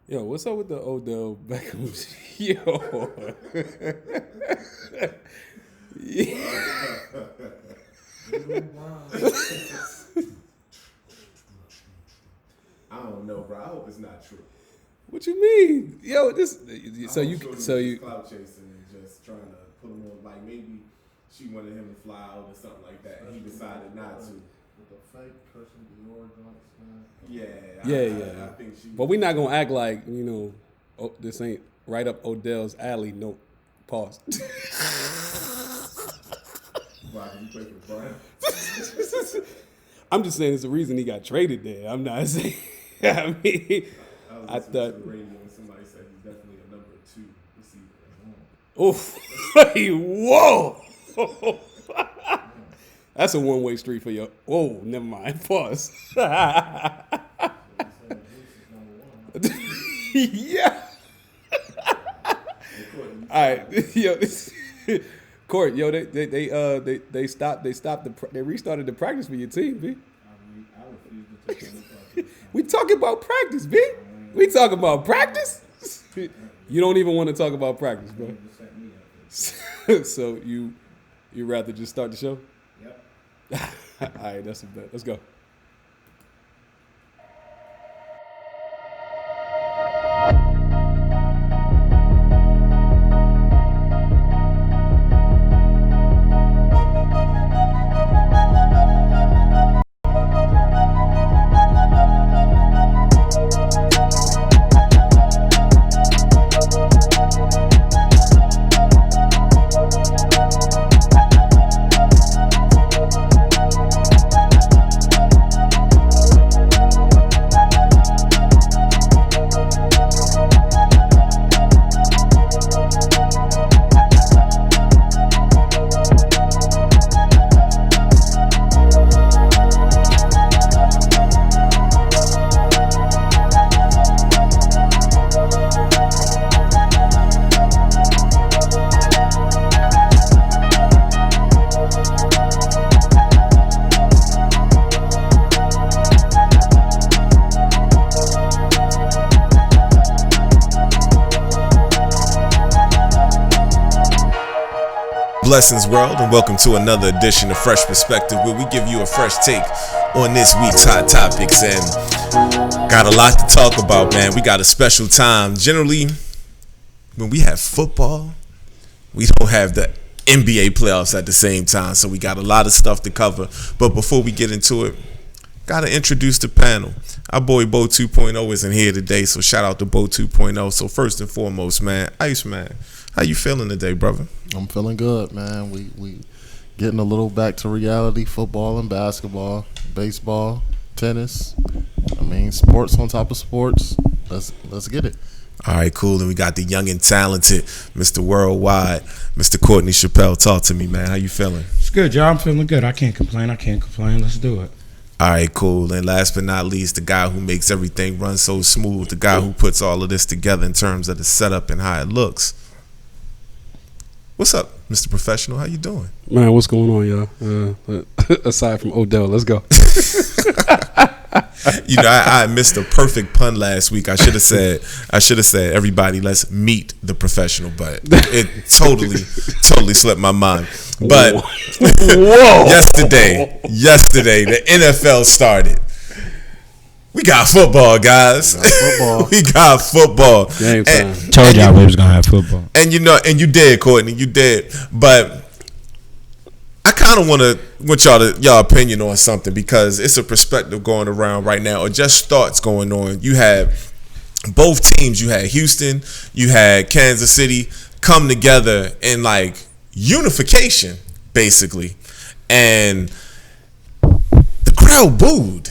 Yo, what's up with the Odell Beckham? Yo. I don't know, bro. I hope it's not true. What you mean? Yo, this. So I'm you. sure So he was you. clout chasing and just trying to put him on. Like maybe she wanted him to fly out or something like that, and he decided not to. With the fake Christian Dior joints, man. Yeah. I think she. But we're not gonna act like this ain't right up Odell's alley. No, pause. Why did you play for the Browns? I'm just saying it's the reason he got traded there. I'm not saying. I mean, I was listening to the radio and somebody said he's definitely a number 2 receiver. Oof. Whoa. That's a one-way street for you. Whoa, never mind. Pause. Yeah. All right. Yo, Court, yo, they restarted the practice for your team, B. I refuse to take any part. We talking about practice, B. We talking about practice? You don't even want to talk about practice, bro. So you rather just start the show? Yep. All right, that's a bet. Let's go. Blessings, world, and welcome to another edition of Fresh Perspective, where we give you a fresh take on this week's hot topics. And got a lot to talk about, man. We got a special time. Generally, when we have football, we don't have the NBA playoffs at the same time, so we got a lot of stuff to cover. But before we get into it, gotta introduce the panel. Our boy Bo 2.0 isn't here today, so shout out to Bo 2.0. So first and foremost, man, Ice Man, how you feeling today, brother? I'm feeling good, man. We getting a little back to reality. Football and basketball, baseball, tennis. I mean, sports on top of sports. Let's get it. All right, cool. And we got the young and talented Mr. Worldwide, Mr. Courtney Chappelle. Talk to me, man. How you feeling? It's good, y'all. I'm feeling good. I can't complain. Let's do it. All right, cool. And last but not least, the guy who makes everything run so smooth, the guy who puts all of this together in terms of the setup and how it looks. What's up, Mr. Professional? How you doing? Man, what's going on, y'all? Aside from Odell, let's go. You know, I missed a perfect pun last week. I should have said, everybody, let's meet the professional, but it totally slipped my mind. But Whoa. yesterday, the NFL started. We got football, guys. We got football. Game time. Told y'all we was gonna have football. And and you did, Courtney, you did. But I kind of want y'all opinion on something, because it's a perspective going around right now, or just thoughts going on. You had both teams. You had Houston, you had Kansas City come together in like unification, basically, and the crowd booed.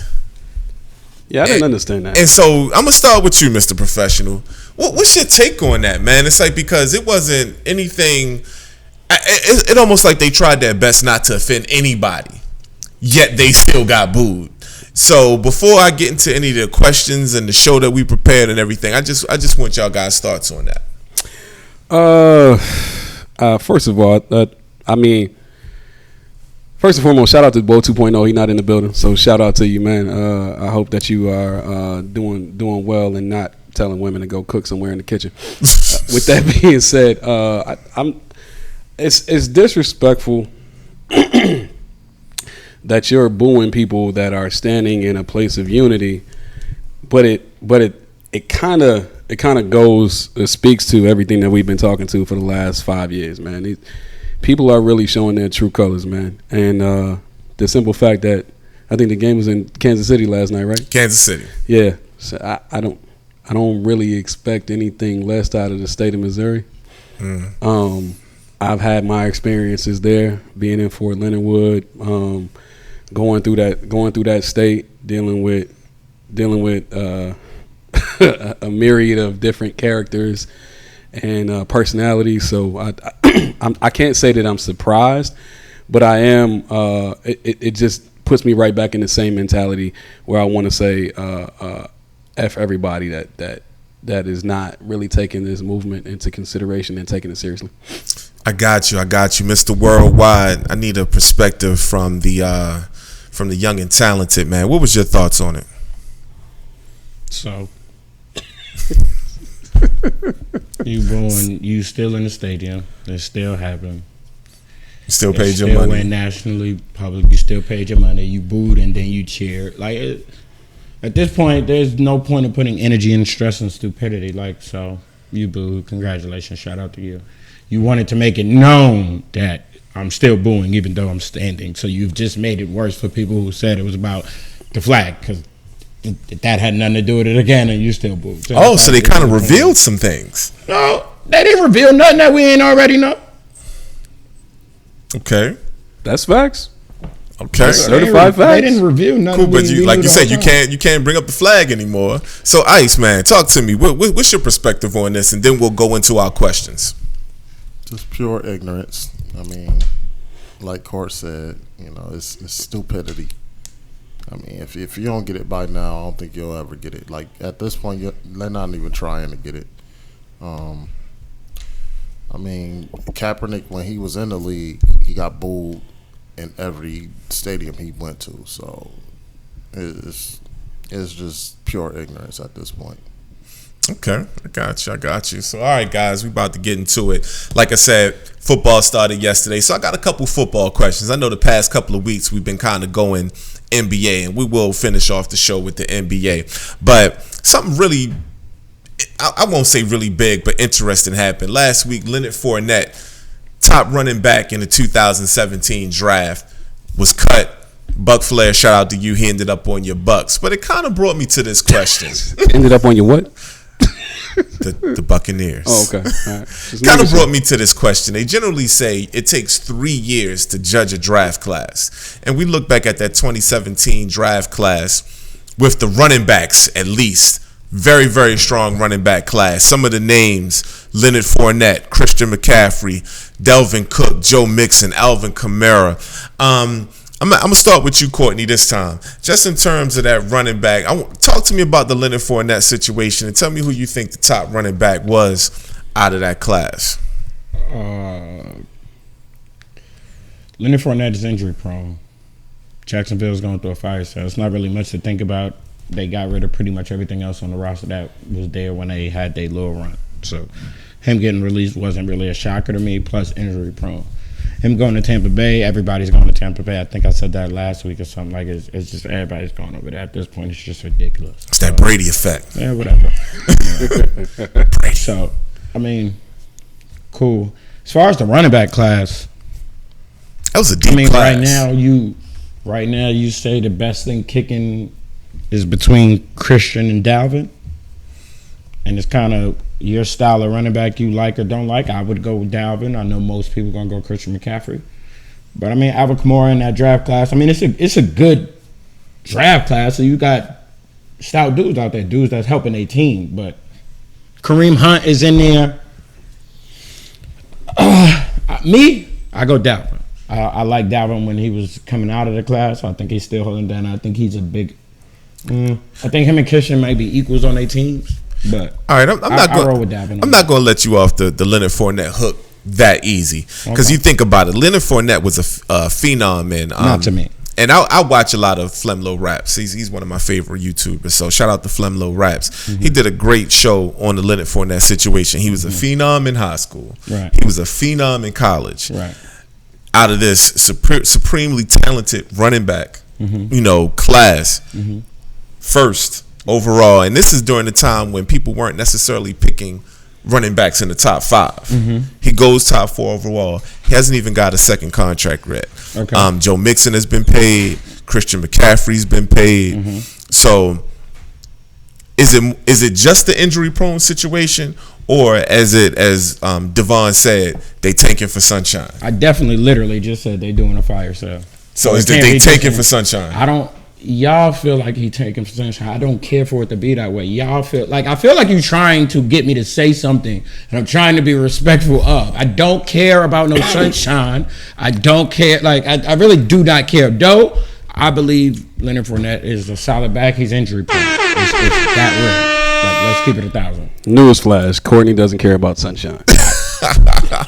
Yeah, I didn't understand that. And so I'm gonna start with you, Mr. Professional. What's your take on that, man? It's like, because it wasn't anything. It almost like they tried their best not to offend anybody, yet they still got booed. So before I get into any of the questions and the show that we prepared and everything, I just want y'all guys' thoughts on that. First of all, first and foremost, shout out to Bo 2.0. He's not in the building, so shout out to you, man. I hope that you are doing well and not telling women to go cook somewhere in the kitchen. With that being said, it's disrespectful that you're booing people that are standing in a place of unity, but it kind of speaks to everything that we've been talking to for the last 5 years, man. These people are really showing their true colors, man. And the simple fact that I think the game was in Kansas City last night, right? Kansas City. Yeah. So I don't really expect anything less out of the state of Missouri. I've had my experiences there, being in Fort Leonard Wood, going through that state, dealing with a myriad of different characters and personalities. So I can't say that I'm surprised, but I am. It just puts me right back in the same mentality where I want to say F everybody that is not really taking this movement into consideration and taking it seriously. I got you, Mr. Worldwide. I need a perspective from the young and talented, man. What was your thoughts on it? So, you still in the stadium. It's still happening. You still paid your money. money. Went nationally, public. You still paid your money. You booed and then you cheered. At this point, there's no point of putting energy and stress and stupidity. So you booed. Congratulations. Shout out to you. You wanted to make it known that I'm still booing even though I'm standing. So you've just made it worse for people who said it was about the flag because that had nothing to do with it again, and you still booed. So they kind of revealed some things. No, they didn't reveal nothing that we ain't already know. Okay, that's facts. Okay, certified facts. They didn't reveal nothing. Cool, but you said, you can't bring up the flag anymore. So Ice, man, talk to me. What's your perspective on this, and then we'll go into our questions. Just pure ignorance. I mean, like Court said, it's stupidity. I mean, if you don't get it by now, I don't think you'll ever get it. Like, at this point, they're not even trying to get it. I mean, Kaepernick, when he was in the league, he got booed in every stadium he went to. So it's just pure ignorance at this point. Okay, I got you. So, all right, guys, we about to get into it. Like I said, football started yesterday, so I got a couple football questions. I know the past couple of weeks we've been kind of going NBA, and we will finish off the show with the NBA. But something really, I won't say really big, but interesting happened. Last week, Leonard Fournette, top running back in the 2017 draft, was cut. Buck Flair, shout out to you. He ended up on your Bucks. But it kind of brought me to this question. Ended up on your what? The Buccaneers. Oh, okay. All right. Kind of brought me to this question. They generally say it takes 3 years to judge a draft class. And we look back at that 2017 draft class with the running backs, at least. Very, very strong running back class. Some of the names: Leonard Fournette, Christian McCaffrey, Delvin Cook, Joe Mixon, Alvin Kamara. I'm going to start with you, Courtney, this time. Just in terms of that running back, talk to me about the Leonard Fournette situation and tell me who you think the top running back was out of that class. Leonard Fournette is injury prone. Jacksonville's going through a fire sale. It's not really much to think about. They got rid of pretty much everything else on the roster that was there when they had their little run. So him getting released wasn't really a shocker to me, plus injury prone. Him going to Tampa Bay, everybody's going to Tampa Bay. I think I said that last week or something. Like, it's just everybody's going over there. At this point, it's just ridiculous. It's that Brady effect. Yeah, whatever. Brady. So, I mean, cool. As far as the running back class, that was a deep class. Right now you say the best thing kicking is between Christian and Dalvin. And it's kind of your style of running back you like or don't like. I would go with Dalvin. I know most people are going to go Christian McCaffrey. But, I mean, Alvin Kamara in that draft class, I mean, it's a good draft class. So you got stout dudes out there, dudes that's helping their team. But Kareem Hunt is in there. I go Dalvin. I like Dalvin when he was coming out of the class. I think he's still holding down. I think he's a big I think him and Christian might be equals on their teams. But all right, I'm not going to let you off the Leonard Fournette hook that easy because you think about it. Leonard Fournette was a phenom in not to me. and I watch a lot of Flemlo Raps. He's one of my favorite YouTubers. So shout out to Flemlo Raps. Mm-hmm. He did a great show on the Leonard Fournette situation. He was a phenom in high school. Right. He was a phenom in college. Right. Out of this supremely talented running back, class, first overall. And this is during the time when people weren't necessarily picking running backs in the top 5. He goes top 4 overall. He hasn't even got a second contract yet. Okay. Joe Mixon has been paid. Christian McCaffrey's been paid. So is it just the injury prone situation, or as Devon said, they tanking for Sunshine? I definitely literally just said they doing a fire sale. So is they tanking for Sunshine? Y'all feel like he taking for Sunshine. I don't care for it to be that way. I feel like you're trying to get me to say something, and I'm trying to be respectful of. I don't care about no Sunshine. I don't care. I really do not care. Though I believe Leonard Fournette is a solid back. He's injury prone. It's that real. Let's keep it 1,000. Newsflash: Courtney doesn't care about Sunshine.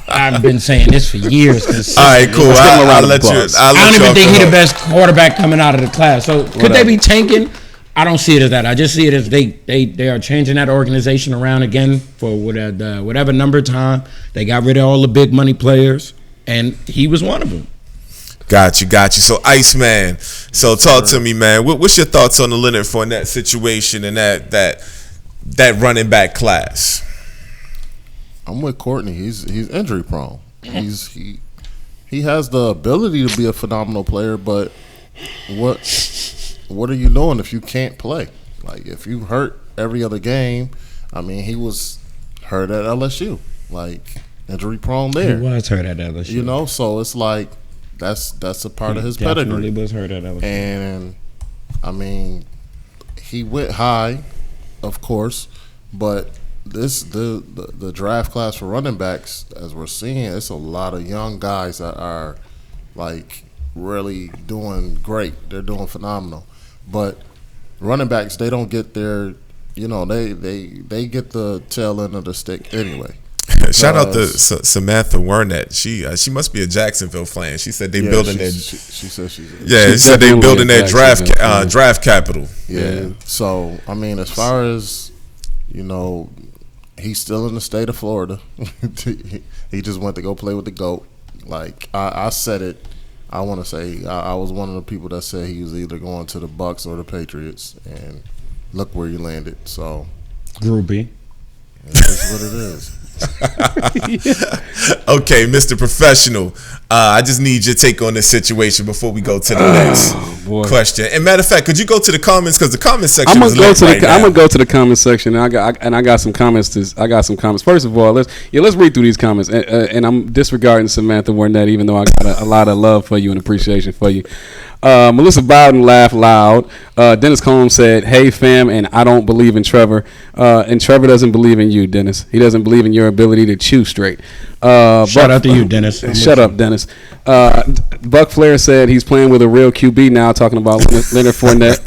I've been saying this for years. All right, cool. I'll let you. I don't even think he's the best quarterback coming out of the class. So could they be tanking? I don't see it as that. I just see it as they are changing that organization around again for whatever number of time. They got rid of all the big money players, and he was one of them. Got you. So Iceman. So talk to me, man. What's your thoughts on the Leonard Fournette situation and that running back class? I'm with Courtney. He's injury prone. He has the ability to be a phenomenal player, but what are you doing if you can't play? Like, if you hurt every other game, I mean, he was hurt at LSU, like injury prone there. He was hurt at LSU. So it's like that's a part of his pedigree. Definitely was hurt at LSU. And I mean, he went high, of course, but the draft class for running backs, as we're seeing, it's a lot of young guys that are like really doing great. They're doing phenomenal. But running backs, they don't get their, they get the tail end of the stick anyway. Shout out to Samantha Wernett. She must be a Jacksonville fan. She said they building their. She said she's. Yeah, she said they building their draft capital. Yeah. So I mean, as far as he's still in the state of Florida. He just went to go play with the GOAT. Like I said it. I want to say I was one of the people that said he was either going to the Bucks or the Patriots, and look where he landed. So, groupie. That's what it is. Okay, Mr. Professional. I just need your take on this situation before we go to the next question. And matter of fact, could you go to the comments, because the comment section I'm gonna go to the comment section, and I got some comments. I got some comments. First of all, let's read through these comments. And I'm disregarding Samantha Wernett, even though I got a lot of love for you and appreciation for you. Melissa Bowden laughed loud. Dennis Combs said, "Hey fam, and I don't believe in Trevor. And Trevor doesn't believe in you, Dennis. He doesn't believe in your ability to chew straight." Shout out to you, Dennis. Shut up, Dennis. Buck Flair said he's playing with a real QB now, talking about Leonard Fournette.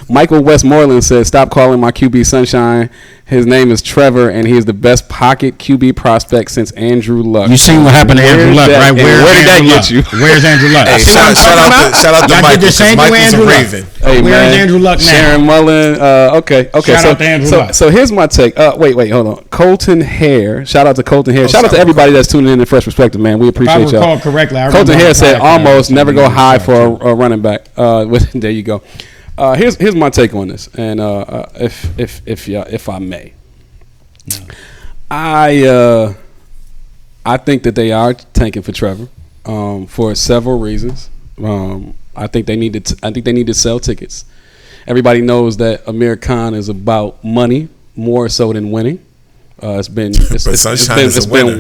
Michael Westmoreland said, "Stop calling my QB Sunshine. His name is Trevor, and he is the best pocket QB prospect since Andrew Luck." You seen what happened to Andrew Luck, right? Where did that get you? Where's Andrew Luck? Hey, shout out to Michael, because Michael's a Raven. Hey, where's Andrew Luck now? Sharon Mullen. Okay. Shout out to Andrew Luck. So here's my take. Wait, hold on. Colton Hare. Shout out to Colton Hare. Shout out to everybody that's tuning in to Fresh Perspective, man. We appreciate y'all. If I recall correctly, Colton Hare said almost never go high for a running back. There you go. Here's my take on this, and if I may. I think that they are tanking for Trevor for several reasons. I think they need to sell tickets. Everybody knows that Amir Khan is about money more so than winning. It's been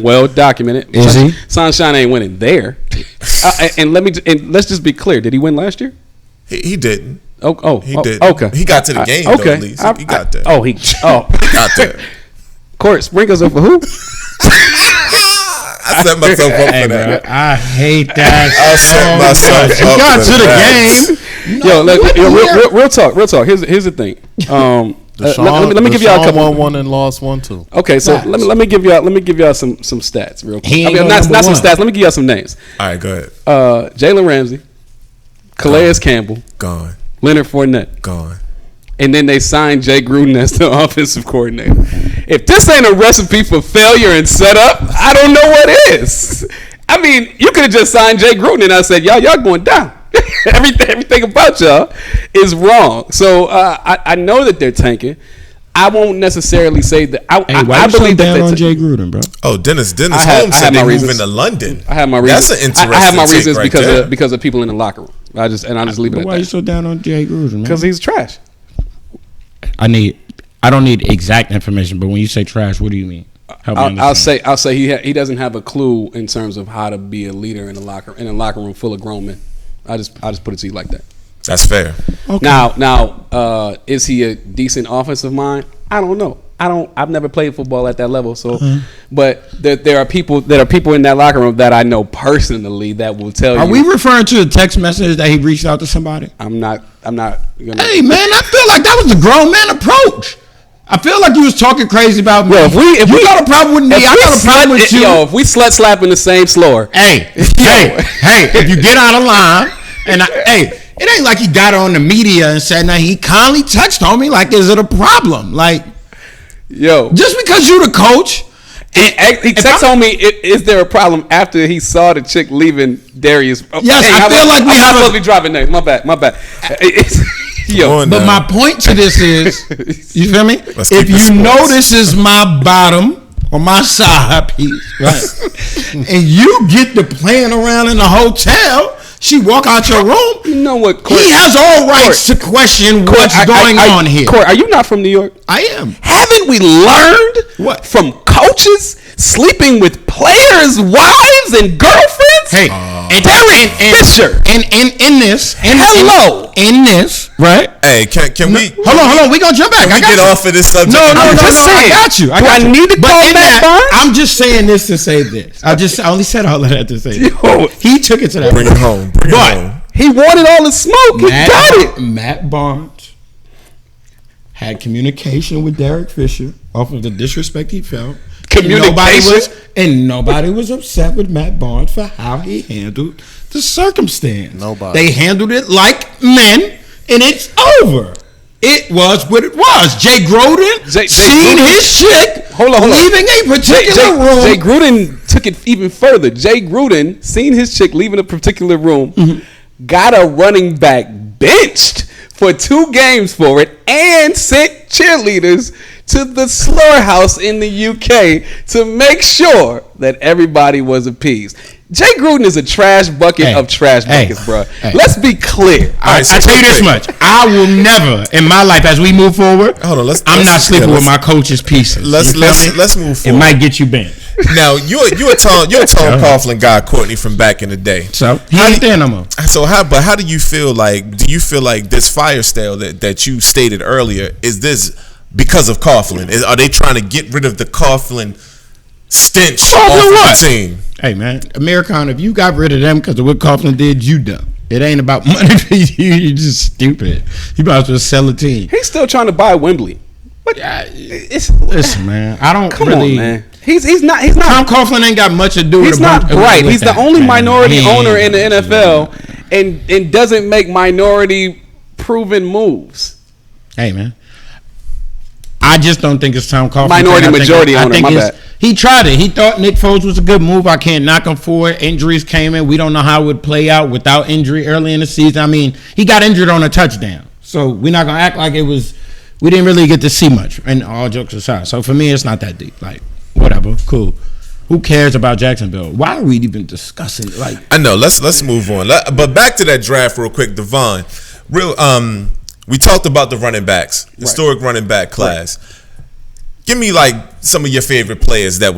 well documented. Is he? Sunshine ain't winning there. And let's just be clear. Did he win last year? He didn't. He did. Okay. He got to the game. Okay. Though, at least. He got there. He got there. Court, sprinkles up for who? I set myself up for that. Bro, I hate that. I set myself up. You got to the game. Real talk. Here's the thing. Let me give y'all a couple. Won one and lost one too. Okay, so let me give y'all some stats real quick. Not some stats. Let me give y'all some names. All right, go ahead. Jalen Ramsey, Calais Campbell, gone. Leonard Fournette, gone. And then they signed Jay Gruden as the offensive coordinator. If this ain't a recipe for failure and setup, I don't know what is. I mean, you could have just signed Jay Gruden and I said, y'all going down. everything about y'all is wrong. So I know that they're tanking. I won't necessarily say that. I believe down on Jay Gruden, bro. Oh, Dennis Holmes said they moving to London. I have my reasons. That's an interesting. I have my reasons right because of people in the locker room. I just leave it at that. Why are you so down on Jay Gruden, man? Because he's trash. I don't need exact information, but when you say trash, what do you mean? I'll say he doesn't have a clue in terms of how to be a leader in a locker room full of grown men. I just put it to you like that. That's fair. Okay. Now, is he a decent offensive mind? I don't know. I've never played football at that level, so. But there are people in that locker room that I know personally that will tell you. Are we referring to a text message that he reached out to somebody? I'm not gonna. Hey man, I feel like that was the grown man approach. I feel like you was talking crazy about me. Yo, if we got a problem with me, I got a problem with you. Yo, if we slut slap in the same floor. Hey, if you get out of line, and it ain't like he got on the media and said, "Now he kindly touched on me." Like, is it a problem? Like, yo, just because you the coach. He texted on me, is there a problem after he saw the chick leaving Darius? Yes, I feel like we have supposed to be dropping names. My bad. Yo, but my point to this is, you feel me? If you know this is my bottom or my side piece, right? And you get to playing around in the hotel, she walk out your room. You know what? Court, he has all rights to question what's going on here. Court, are you not from New York? I am. Haven't we learned from coaches sleeping with players' wives and girlfriends? Hey, Derek Fisher. And in this, right? Hey, can we? Hold on. We gonna jump back. Can we get off of this subject? No. I got you. I need to call Matt Barnes. I'm just saying this to say this. I only said all of that to say this. He took it to that. Bring it home. He wanted all the smoke. He got it. Matt Barnes had communication with Derek Fisher off of the disrespect he felt. Nobody was upset with Matt Barnes for how he handled the circumstance. Nobody. They handled it like men, and it's over. It was what it was. Jay Gruden seen his chick leaving a particular room. Jay Gruden took it even further. Jay Gruden seen his chick leaving a particular room, got a running back benched for 2 games for it, and sent cheerleaders to the slaughterhouse in the UK to make sure that everybody was appeased. Jay Gruden is a trash bucket of trash buckets, bro. Let's be clear. I tell you this much: I will never, in my life, as we move forward, I'm not sleeping with my coach's pieces. Let's move forward. It might get you bent. Now you're a Tom Coughlin guy, Courtney, from back in the day. So he ain't there no more. So how do you feel like? Do you feel like this fire sale that you stated earlier is this because of Coughlin? Are they trying to get rid of the Coughlin stench off of the team? Hey man, Americana, if you got rid of them because of what Coughlin did, you done. It ain't about money to you. You're just stupid. You about to sell a team. He's still trying to buy Wembley. But listen, man. I don't come really. On, man. He's not. Tom Coughlin ain't got much to do with it. He's not bright. He's the only minority owner in the NFL, and doesn't make minority proven moves. Hey man. I just don't think it's Tom Coughlin. Minority majority owner, my bad. He tried it. He thought Nick Foles was a good move. I can't knock him for it. Injuries came in. We don't know how it would play out without injury early in the season. I mean, he got injured on a touchdown. So we're not going to act like it was – we didn't really get to see much, and all jokes aside. So for me, it's not that deep. Like, whatever. Cool. Who cares about Jacksonville? Why are we even discussing it? Like, I know. Let's move on. But back to that draft real quick, Devon. We talked about the running backs, historic running back class. Right. Give me like some of your favorite players that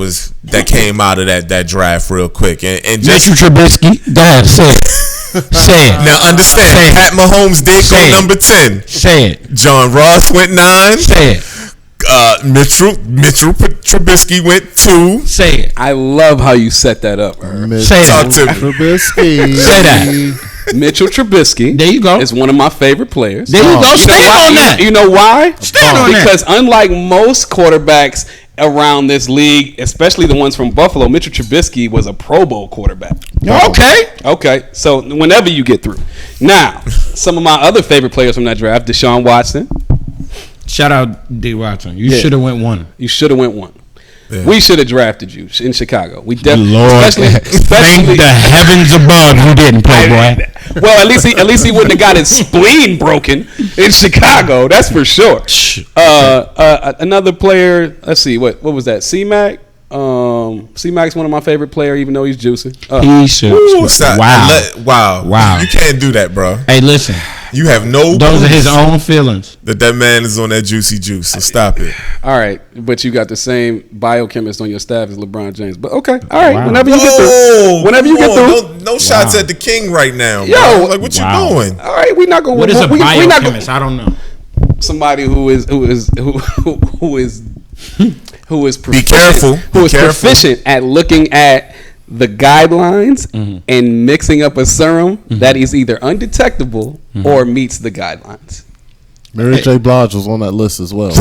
came out of that draft real quick, and just Mitchell Trubisky. Go ahead, say it. Say it. Now understand, say Pat Mahomes did go number 10. Say it. John Ross went 9. Say it. Mitchell Trubisky went 2. Say it. I love how you set that up. Say that. Trubisky. Say that. Mitchell Trubisky. There you go. Is one of my favorite players. There you go. Stand on that. You know why? Stand on that. Because unlike most quarterbacks around this league, especially the ones from Buffalo, Mitchell Trubisky was a Pro Bowl quarterback. Okay. So whenever you get through. Now, some of my other favorite players from that draft: Deshaun Watson. Shout out D. Watson. You should have went one. You should have went one. Yeah. We should have drafted you in Chicago. We definitely, thank the heavens above you didn't, Playboy. Well, at least he wouldn't have got his spleen broken in Chicago. That's for sure. Another player. Let's see. What was that? C-Mac. C-Mac's one of my favorite player, even though he's juicing. He should. Wow. You can't do that, bro. Hey, listen. You have no. Those are his own feelings. That man is on that juicy juice. So stop it. All right, but you got the same biochemist on your staff as LeBron James. But okay, all right. Wow. Whenever you get through. No shots at the king right now. Yo, bro. Like what you doing? All right, we're not going. What is a biochemist? I don't know. Somebody who is proficient, be careful. Who is proficient at looking at the guidelines and mixing up a serum that is either undetectable or meets the guidelines. Mary J. Blige was on that list as well.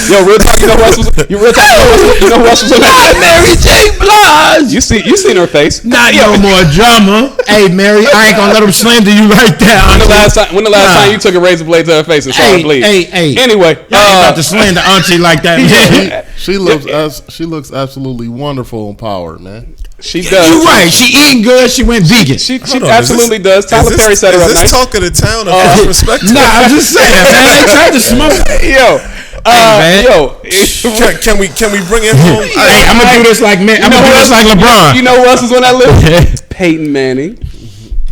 Yo, real talk. You know who else was on that? Mary J. Blige. You seen her face? Not no more drama. Hey, Mary, I ain't gonna let him slander you right there. When the last time you took a razor blade to her face and saw her bleed? Hey. Anyway, y'all ain't about to slander Auntie like that, man. She looks absolutely wonderful and powered, man. She does. You're right. She eating good. She went vegan. She absolutely does. Tyler Perry set her up nice. Is this talk of the town of disrespect? Nah, I'm just saying, man. They tried to smoke. Can we bring it home? Hey, I'm gonna do this like man. I'm gonna do this like LeBron. You know who else is on that list? Peyton Manning.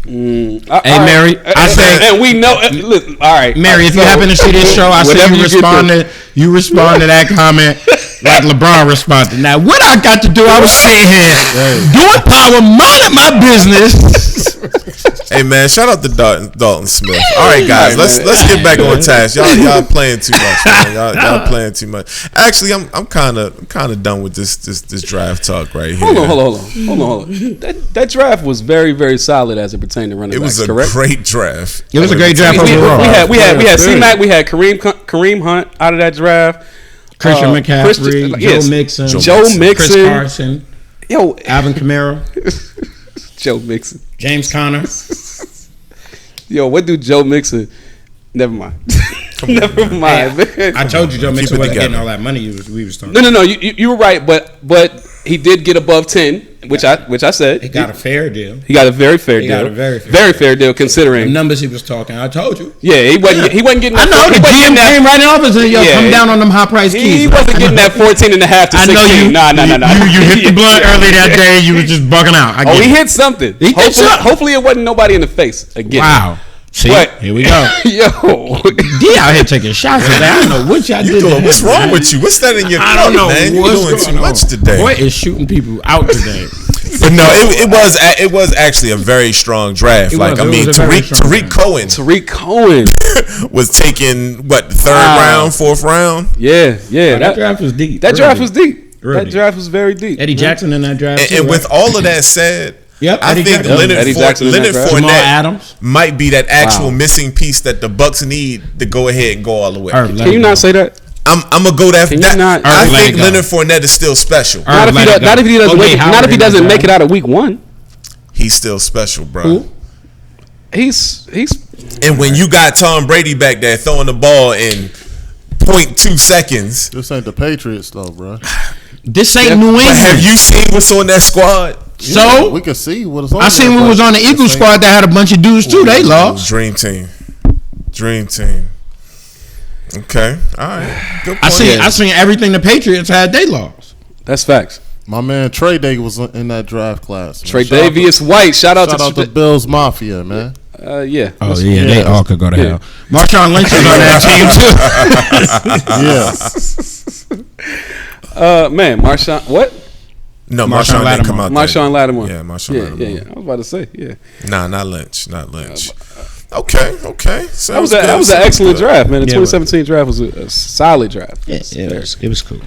Hey, Mary, I say, and we know. Listen, all right, Mary, if you happen to see this show, I say you respond to that comment like LeBron responded. Now, what I got to do? I was sitting here doing power, minding my business. Hey man, shout out to Dalton Smith. All right, guys, let's get back on task. Y'all playing too much, man. Y'all playing too much. Actually, I'm kind of done with this draft talk right here. Hold on. That draft was very, very solid as it pertained to running backs. It was a great draft. It was a great draft overall. We had C-Mac, we had Kareem Hunt out of that draft. Christian McCaffrey, Joe Mixon, Chris Carson, Alvin Kamara, Joe Mixon, James Conner. What do Joe Mixon? Never mind. Never mind. Hey, I told you Joe Mixon wasn't getting all that money we was talking. No. You were right, but he did get above 10, which I said. He got a fair deal. He got a very fair deal. Very fair deal considering the numbers he was talking. I told you. Yeah, he wasn't getting. I know the GM came right in office and come down on them high price keys. He wasn't getting that 14.5 to 16. I know you. You hit the blunt early that day. You was just bugging out. He hit something. Hopefully it wasn't nobody in the face again. Wow. See, here we go. Yo, D out here taking shots today. I don't know what y'all doing. What's wrong with you? What's that in your? I don't know. Man. You're doing too much today. Boy is shooting people out today. But no, it was actually a very strong draft. Tariq Cohen was taken third round, fourth round. Yeah. That draft was deep. That draft was deep. That draft was very deep. Eddie Jackson in that draft. And with all of that said. Yep, I think Leonard Fournette might be that actual missing piece that the Bucks need to go ahead and go all the way. Can you not say that? I'm gonna go that. I think Leonard Fournette is still special. Not if he doesn't make it out of week 1. He's still special, bro. Who? He's. And when you got Tom Brady back there throwing the ball in 0.2 seconds, this ain't the Patriots though, bro. This ain't New England. Have you seen what's on that squad? So we can see what is on. I seen we was on the Eagles squad that had a bunch of dudes too. They lost. Dream team. Okay, all right. Good point. I seen everything the Patriots had. They lost. That's facts. My man Trey Day was in that draft class. Trey Davius White. Shout out to Bills Mafia, man. Yeah. Oh yeah, they all could go to hell. Marshawn Lynch is on that team too. Man, Marshawn. What? No, Marshawn didn't come out. Marshawn Lattimore. Yeah, Marshawn Lattimore. Yeah. I was about to say, yeah. Nah, not Lynch. Okay. That was an excellent draft, man. The 2017 draft was a solid draft. Yeah, it was cool.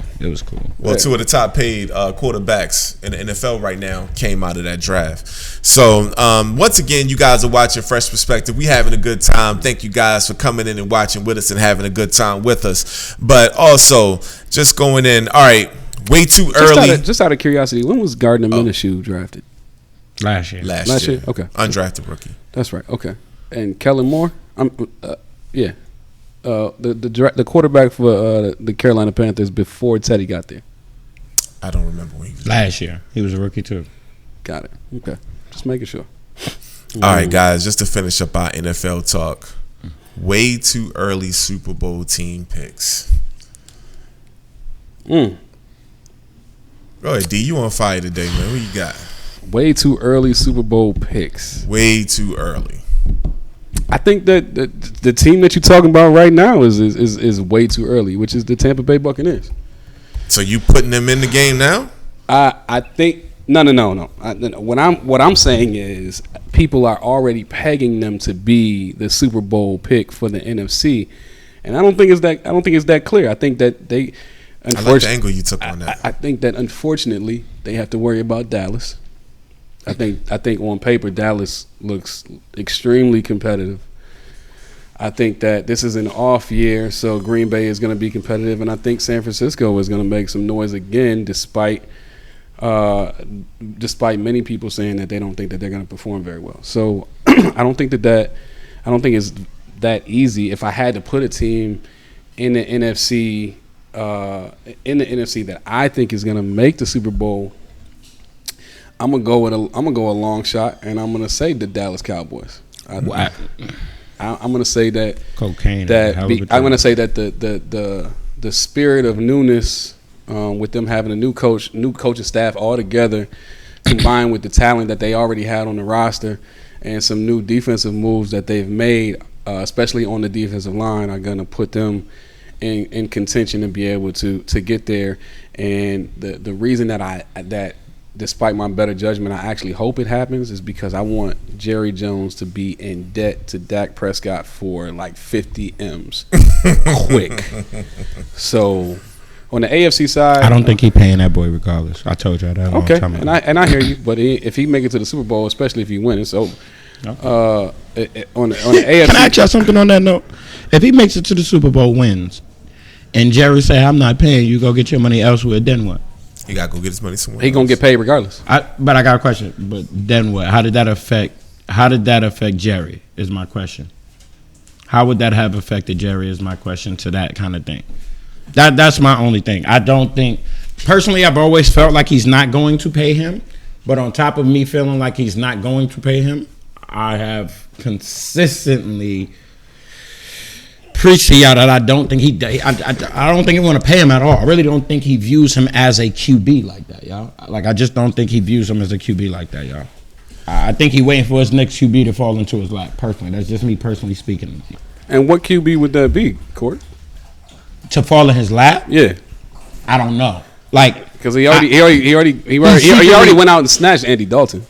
Well, two of the top paid quarterbacks in the NFL right now came out of that draft. So once again, you guys are watching Fresh Perspective. We having a good time. Thank you guys for coming in and watching with us and having a good time with us. But also, just going in, all right, way too early. Just out of curiosity, when was Gardner Minshew drafted? Last year. Last year? Okay. Undrafted rookie. That's right. Okay. And Kellen Moore? Yeah. The quarterback for the Carolina Panthers before Teddy got there. I don't remember when he was. Last year. He was a rookie too. Got it. Okay. Just making sure. All right, guys, just to finish up our NFL talk. Way too early Super Bowl team picks. Go ahead, D. You on fire today, man. What you got? Way too early Super Bowl picks. Way too early. I think that the team that you're talking about right now is way too early, which is the Tampa Bay Buccaneers. So you putting them in the game now? I think no. What I'm saying is people are already pegging them to be the Super Bowl pick for the NFC, and I don't think it's that clear. I think that they. I like the angle you took on that. I think that unfortunately they have to worry about Dallas. I think on paper Dallas looks extremely competitive. I think that this is an off year, so Green Bay is going to be competitive, and I think San Francisco is going to make some noise again, despite many people saying that they don't think that they're going to perform very well. So I don't think it's that easy. If I had to put a team in the NFC that I think is going to make the Super Bowl, I'm gonna go a long shot, and I'm gonna say the Dallas Cowboys. I'm gonna say that cocaine. I'm gonna say that the spirit of newness, with them having a new coaching staff all together, combined with the talent that they already had on the roster, and some new defensive moves that they've made, especially on the defensive line, are gonna put them in contention to be able to get there. And the reason that despite my better judgment, I actually hope it happens is because I want Jerry Jones to be in debt to Dak Prescott for like 50 M's quick. So on the AFC side, I don't think he's paying that boy regardless. I told you that a long time ago. And I hear you, but if he make it to the Super Bowl, especially if he wins, it's over. Okay. On the AFC, can I ask y'all something on that note? If he makes it to the Super Bowl, wins, and Jerry say, "I'm not paying you, go get your money elsewhere," then what? He got to go get his money somewhere. He gonna get paid regardless. But I got a question. But then what? How did that affect Jerry? Is my question. How would that have affected Jerry? Is my question to that kind of thing. That's my only thing. I don't think personally. I've always felt like he's not going to pay him. But on top of me feeling like he's not going to pay him, I have consistently preached to y'all that I don't think I don't think he want to pay him at all. I really don't think he views him as a QB like that, y'all. Like, I just don't think he views him as a QB like that, y'all. I think he waiting for his next QB to fall into his lap. Personally, that's just me personally speaking. And what QB would that be, Court? To fall in his lap? Yeah, I don't know. Like, because he already went out and snatched Andy Dalton.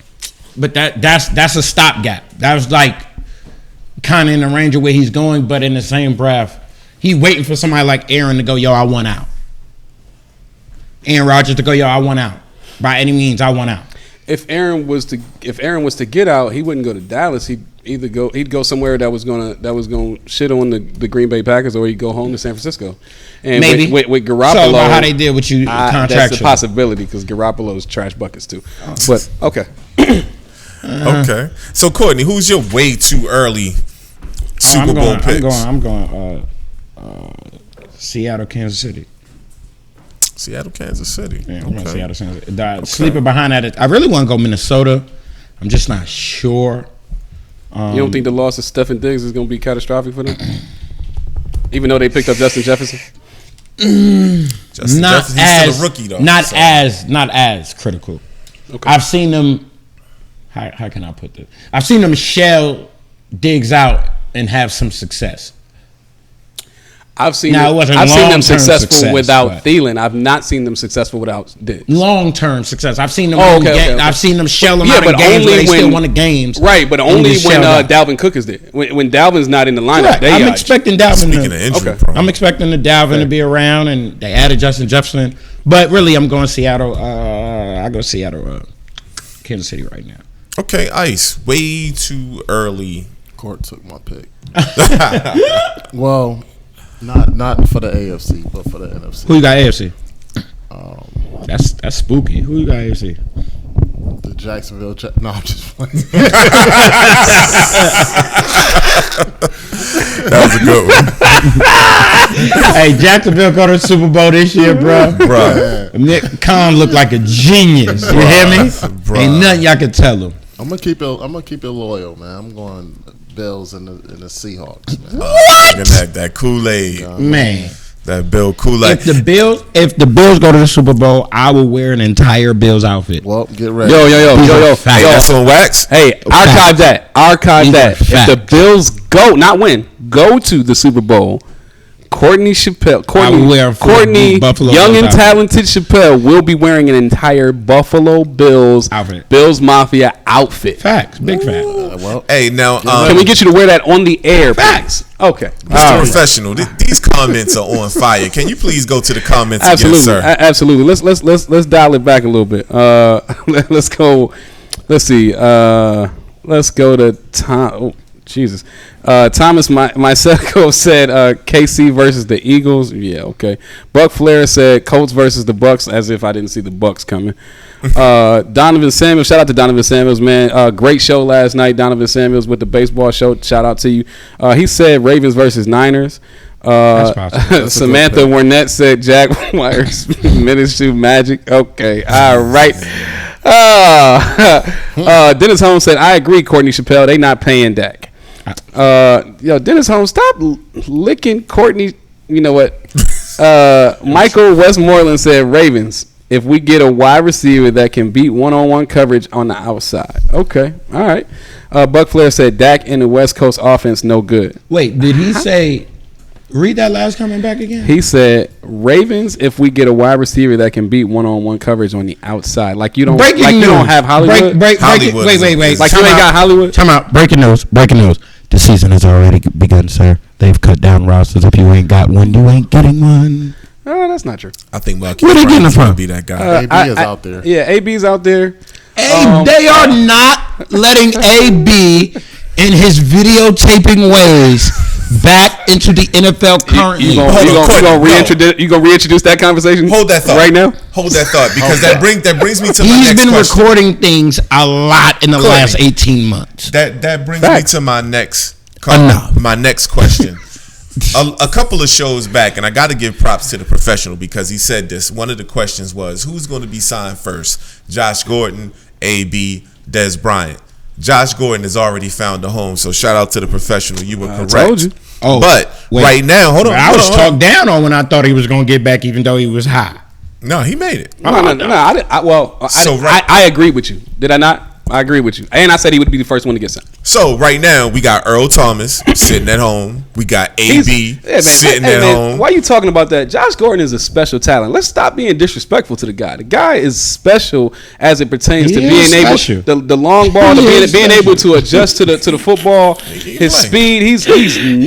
But that's a stopgap. That was like kind of in the range of where he's going, but in the same breath, he waiting for somebody like Aaron to go, yo, I want out. Aaron Rodgers to go, yo, I want out. By any means, I want out. If Aaron was to get out, he wouldn't go to Dallas. He'd go somewhere that was gonna shit on the Green Bay Packers, or he'd go home to San Francisco. And maybe with Garoppolo, so about how they did with you contractually. That's a possibility because Garoppolo's trash buckets too. But okay. Okay. So Courtney, who's your way too early Super Bowl picks? I'm going Seattle, Kansas City. Seattle, Kansas City. Yeah, I'm going Seattle, Kansas City. Sleeping behind that, I really want to go Minnesota. I'm just not sure. You don't think the loss of Stephen Diggs is going to be catastrophic for them? Even though they picked up Justin Jefferson? Justin Jefferson's still a rookie, though. Not as critical. Okay. I've seen them. How can I put this? I've seen them shell Diggs out and have some success. I've seen Now, it wasn't I've seen them long-term successful success, without but- Thielen. I've not seen them successful without Diggs. Long-term success. I've seen them. Okay. I've seen them shell them Yeah, out in but games where only they still when- won the games. Right, but And only just when shelled out. Dalvin Cook is there. When Dalvin's not in the lineup, Correct. they I'm expecting Dalvin. Speaking of To, injury, Okay. prone. I'm expecting the Dalvin to be around, and they added Justin Jefferson. But really, I'm going Seattle. I go Seattle, Kansas City right now. Okay, Ice. Way too early. Court took my pick. Well, not for the AFC, but for the NFC. Who you got AFC? That's spooky. Who you got AFC? The Jacksonville. No, I'm just playing. That was a good one. Hey, Jacksonville go to the Super Bowl this year, bro. Bruh. Nick Khan looked like a genius. You hear me? Bruh. Ain't nothing y'all can tell him. I'm gonna keep it loyal, man. I'm going Bills and the Seahawks, man. That Kool-Aid. Man, That Bill Kool-Aid. if the Bills go to the Super Bowl, I will wear an entire Bills outfit. Well, get ready. Yo. Fact. That's on wax? Hey, archive that. Archive These that. are If the facts. Bills not win, go to the Super Bowl, Courtney, Buffalo young Bills and talented Chappelle will be wearing an entire Buffalo Bills Outfit. Bills Mafia outfit. Facts, big fact. Well, Hey, now, Can we get you to wear that on the air? Facts. Okay. Mr. Professional, these comments are on fire. Can you please go to the comments Absolutely. again, sir? Absolutely. Let's dial it back a little bit. Let's go. Let's see. Let's go to Tom. Oh, Jesus. Thomas Myselko said KC versus the Eagles. Yeah, okay. Buck Flair said Colts versus the Bucks, as if I didn't see the Bucks coming. Donovan Samuels, shout out to Donovan Samuels, man. Great show last night, Donovan Samuels with the baseball show. Shout out to you. He said Ravens versus Niners. That's possible. Samantha Warnett said Jaguars Minshew Magic. Okay, all right. Dennis Holmes said I agree. Courtney Chappelle, they not paying Dak. Dennis Holmes, stop licking Courtney. You know what? Michael Westmoreland said Ravens. If we get a wide receiver that can beat one-on-one coverage on the outside. Okay, all right. Buck Flair said Dak in the West Coast offense no good. Wait, did he say? Read that last comment back again. He said Ravens if we get a wide receiver that can beat one-on-one coverage on the outside. Like you don't Breaking like news. You don't have Hollywood. Hollywood Wait. is- Like Time you ain't out. got Hollywood. Time out. Breaking news. The season has already begun, sir. They've cut down rosters. If you ain't got one, you ain't getting one. Oh, that's not true. I think Marquise Where they getting Brown's it from? gonna be that guy. AB is out there. Yeah, AB's out there. Hey, they are not letting AB in his videotaping ways back into the NFL currently. You Hold on, Courtney, gonna reintroduce that conversation? Hold that thought right now. Hold that thought because that brings me to my He's next been question. recording things a lot in the Courtney. last 18 months. That brings Facts. me to my next Enough. my next question. A couple of shows back, and I got to give props to the professional because he said this. One of the questions was, who's going to be signed first? Josh Gordon, AB, Des Bryant. Josh Gordon has already found a home, so shout out to the professional. You were correct. told you. Oh, but wait. right now, hold on. I was hold on. talked down on when I thought he was going to get back, even though he was high. No, he made it. No. So I agree with you. Did I not? I agree with you. And I said he would be the first one to get signed. So right now we got Earl Thomas sitting at home. We got AB sitting at home. Why are you talking about that? Josh Gordon is a special talent. Let's stop being disrespectful to the guy. The guy is special as it pertains to He being is able special. the long ball, to He is being able special. to adjust to the football, his play. speed. He's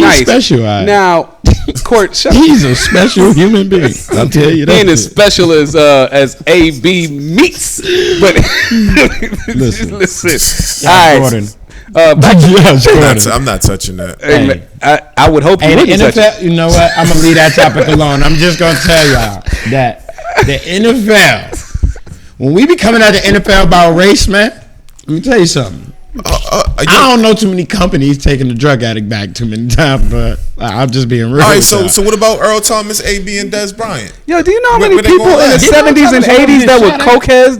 nice. special, all right. Now, Court, shut up. He's a special human being. I'll tell you that. Ain't as special as AB meets, but listen. All right. Gordon. Back to Josh Gordon. I'm not touching that. Hey, man, I would hope you Hey, the wouldn't touch it. NFL, you know what? I'm going to leave that topic alone. I'm just going to tell y'all that the NFL, when we be coming at the NFL about race, man, let me tell you something. I don't know too many companies taking the drug addict back too many times, but I'm just being real. All right, with so y'all. what about Earl Thomas, AB, and Des Bryant? Yo, do you know how many Where they people in going the at? '70s and You know, '80s that were shout out. cokeheads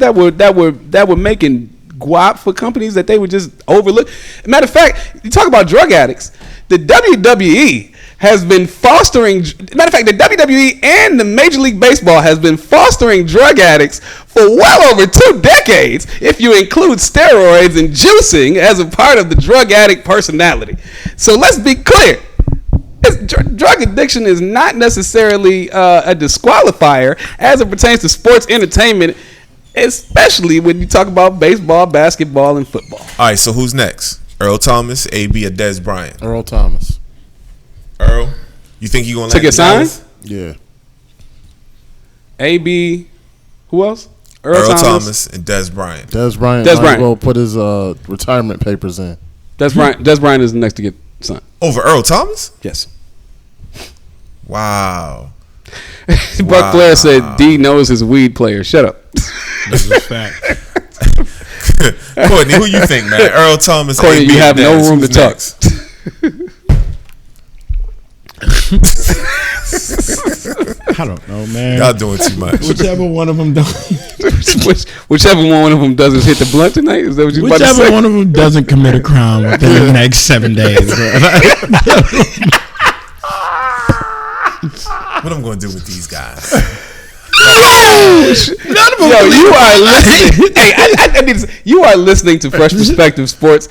that were making guap for companies that they would just overlook? Matter of fact, you talk about drug addicts. The WWE has been fostering. Matter of fact, the WWE and the Major League Baseball has been fostering drug addicts for well over 2 decades, if you include steroids and juicing as a part of the drug addict personality. So let's be clear. Drug addiction is not necessarily a disqualifier as it pertains to sports entertainment, especially when you talk about baseball, basketball, and football. All right, so who's next? Earl Thomas, AB, or Des Bryant? Earl Thomas. Earl, you think you gonna To get signed? Yeah. AB, who else? Earl Thomas and Des Bryant. Des Bryant. Des might Bryant. well put his retirement papers in. Des Bryant is the next to get signed. Over Earl Thomas? Yes. Wow. Buck Flair said D knows his weed player. Shut up. That's a fact. Courtney, who you think, man? Earl Thomas. Courtney, AB, you have Des. no room to Who's talk. next? I don't know, man. Y'all doing too much. Whichever one of them don't. Whichever one of them doesn't hit the blunt tonight. Is that what you about to Whichever say? one of them doesn't commit a crime within the next 7 days, bro. What am I gonna do with these guys? Yo, you are listening. Hey, I mean, you are listening to Fresh Perspective Sports,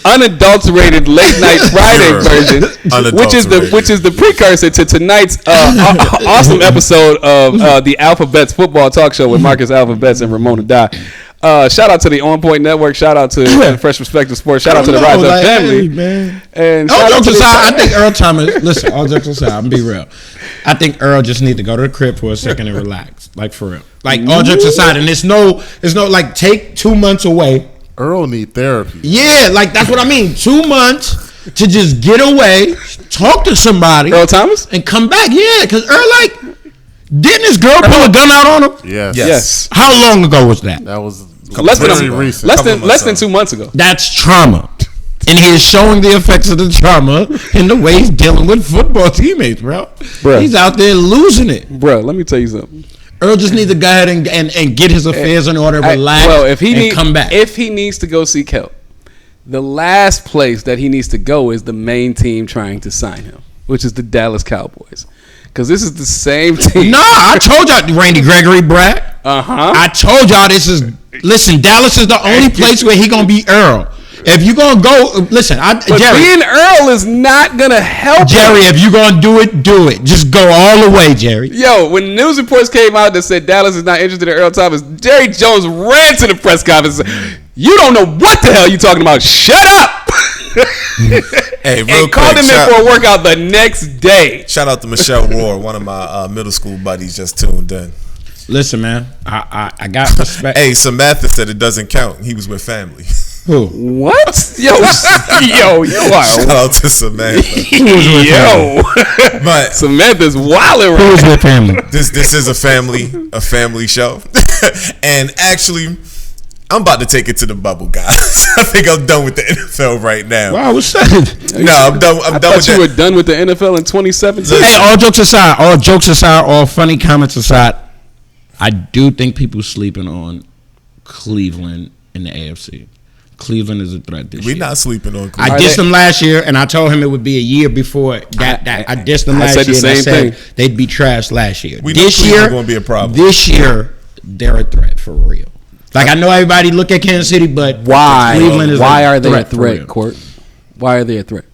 unadulterated late night Friday version, which is the precursor to tonight's awesome episode of the Alphabets Football Talk Show with Marcus Alphabets and Ramona Dye. Shout out to the On Point Network. Shout out to Fresh Perspective Sports. Shout out to the Rise Up family. Hey, man. And All shout out jokes to aside, I think Earl Thomas. Listen, all jokes aside, I'm gonna be real. I think Earl just need to go to the crib for a second and relax, like for real. Like all jokes aside, and it's no like take 2 months away. Earl need therapy. Yeah, like that's what I mean. 2 months to just get away, talk to somebody, Earl Thomas, and come back. Yeah, because Earl didn't his girl pull a gun out on him? Yes. How long ago was that? That was very recent. less than 2 months ago. That's trauma. And he is showing the effects of the trauma in the way he's dealing with football teammates, bro. Bruh. He's out there losing it. Bro, let me tell you something. Earl just needs to go ahead and get his affairs in order, relax, and come back. If he needs to go seek help, the last place that he needs to go is the main team trying to sign him, which is the Dallas Cowboys. Because this is the same team. Nah, I told y'all, Randy Gregory, Brad. I told y'all this is. Listen, Dallas is the only place where he gonna be Earl. If you gonna go, listen, But Jerry. being Earl is not gonna help Jerry, him. if you gonna do it, do it. Just go all the way, Jerry. Yo, when news reports came out that said Dallas is not interested in Earl Thomas, Jerry Jones ran to the press conference and said, "You don't know what the hell you talking about. Shut up." Hey, real and called quick, him in for a workout the next day. Shout out to Michelle Rohr, one of my middle school buddies, just tuned in. Listen, man, I got respect. Hey, Samantha said it doesn't count. He was with family. Who? What? Yo, you are. Shout out to Samantha. Yo, But Who Samantha's wilding is right. their family? this is a family show. And actually, I'm about to take it to the bubble, guys. I think I'm done with the NFL right now. Wow, what's that? No, I'm done. I'm I done with thought you that. were done with the NFL in 2017. Hey, all jokes aside, all funny comments aside, I do think people sleeping on Cleveland in the AFC. Cleveland is a threat this year. We're not sleeping on I Cleveland. dissed them last year, and I told him it would be a year before that. I dissed them last said the year, and I same said thing. they'd be trashed last year. We know This Cleveland year, gonna be a problem. This year, they're a threat for real. Like I know everybody look at Kansas City, but Why? Cleveland is Why a are they a threat for threat, real. Court? Why are they a threat?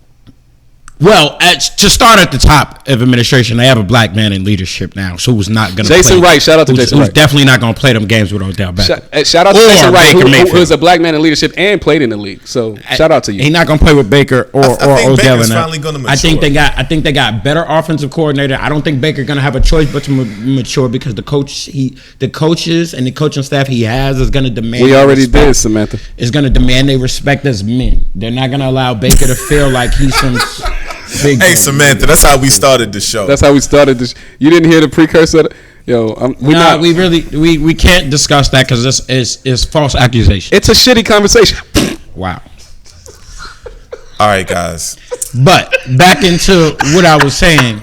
Well, to start at the top of administration, they have a black man in leadership now, so who's not going to Jason Wright, shout out to Jason who's Wright. definitely not going to play them games with Odell Beckham. Shout out to Or Jason Wright, Baker who Mayfield. is a black man in leadership and played in the league. So shout out to you. He's not going to play with Baker or I think Odell. Baker's in that. finally gonna I think mature. they got better offensive coordinator. I don't think Baker going to have a choice but to mature because the coaches and the coaching staff he has is going to demand. We already respect. did, Samantha. Is going to demand they respect as men. They're not going to allow Baker to feel like he's some big. Hey, Samantha, that's how we started the show. That's how we started this. You didn't hear the precursor? Yo, we can't discuss that because this is false accusation. It's a shitty conversation. Wow. All right, guys. But back into what I was saying,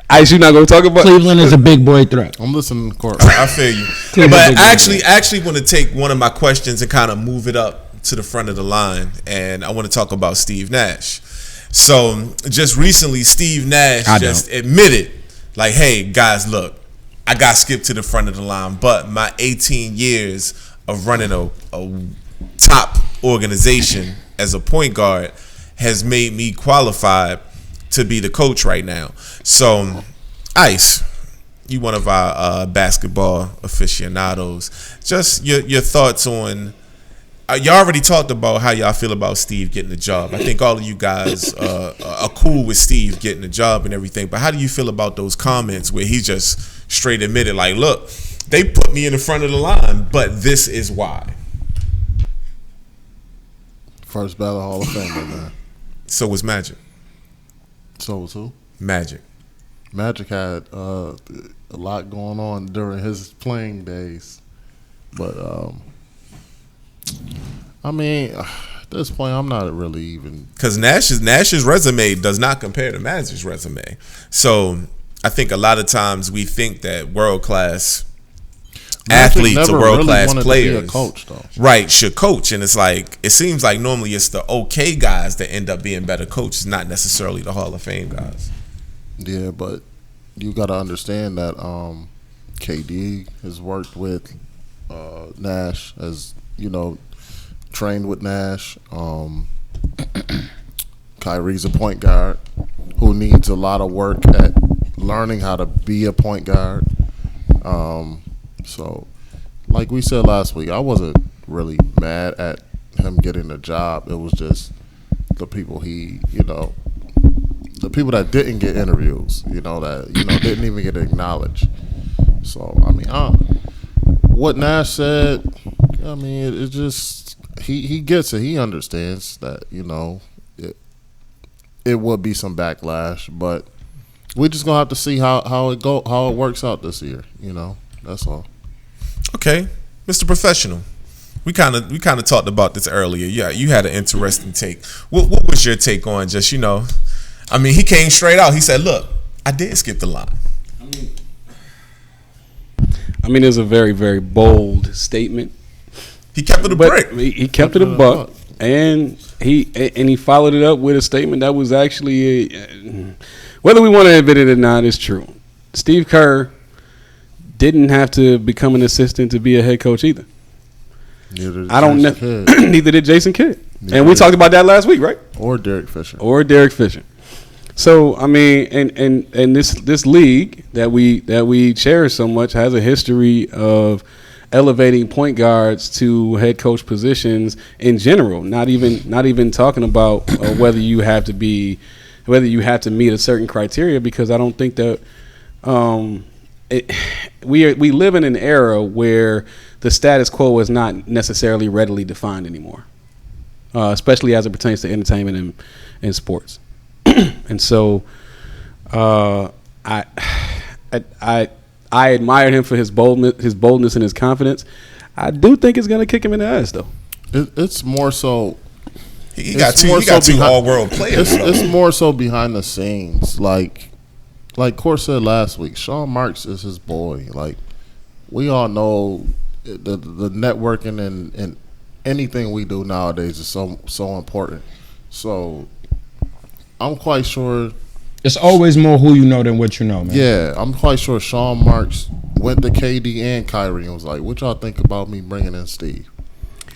Ice, you not going to talk about Cleveland is a big boy threat. I'm listening to Court. I feel you. But I actually want to take one of my questions and kind of move it up to the front of the line. And I want to talk about Steve Nash. So just recently, Steve Nash admitted, like, hey, guys, look, I got skipped to the front of the line, but my 18 years of running a top organization as a point guard has made me qualified to be the coach right now. So, Ice, you one of our basketball aficionados. Just your thoughts on. Y'all already talked about how y'all feel about Steve getting the job. I think all of you guys are cool with Steve getting the job and everything. But how do you feel about those comments where he just straight admitted, like, look, they put me in the front of the line, but this is why. First ballot Hall of Famer, man. So was Magic. So was who? Magic. Magic had a lot going on during his playing days. But, I mean, at this point, I'm not really even. Because Nash's resume does not compare to Magic's resume. So I think a lot of times we think that world-class athletes or world-class players, to be a coach, though. Right, should coach. And it's like, it seems like normally it's the okay guys that end up being better coaches, not necessarily the Hall of Fame guys. Yeah, but you got to understand that KD has worked with Nash, as you know, trained with Nash. Kyrie's a point guard who needs a lot of work at learning how to be a point guard. So, like we said last week, I wasn't really mad at him getting the job. It was just the people the people that didn't get interviews, didn't even get acknowledged. So, I mean, what Nash said, I mean, it just he gets it. He understands that, it would be some backlash, but we're just gonna have to see how it works out this year. That's all. Okay, Mr. Professional. We kind of talked about this earlier. Yeah, you had an interesting take. What was your take on just, I mean, he came straight out. He said, look, I did skip the line. I mean, it's a very, very bold statement. He kept it a brick. He kept it a buck, and he followed it up with a statement that was actually, whether we want to admit it or not, it's true. Steve Kerr didn't have to become an assistant to be a head coach either. Neither did Jason Kidd. And we talked about that last week, right? Or Derek Fisher. So I mean, and this league that we cherish so much has a history of elevating point guards to head coach positions in general. Not even talking about whether you have to meet a certain criteria, because I don't think that we live in an era where the status quo is not necessarily readily defined anymore, especially as it pertains to entertainment and sports. And so, I admired him for his boldness and his confidence. I do think it's going to kick him in the ass, though. It's more so. He got two all-world players. It's more so behind the scenes, like Core said last week. Sean Marks is his boy. Like, we all know the networking and anything we do nowadays is so important. So, I'm quite sure. It's always more who you know than what you know, man. Yeah, I'm quite sure Sean Marks went to KD and Kyrie and was like, "What y'all think about me bringing in Steve?"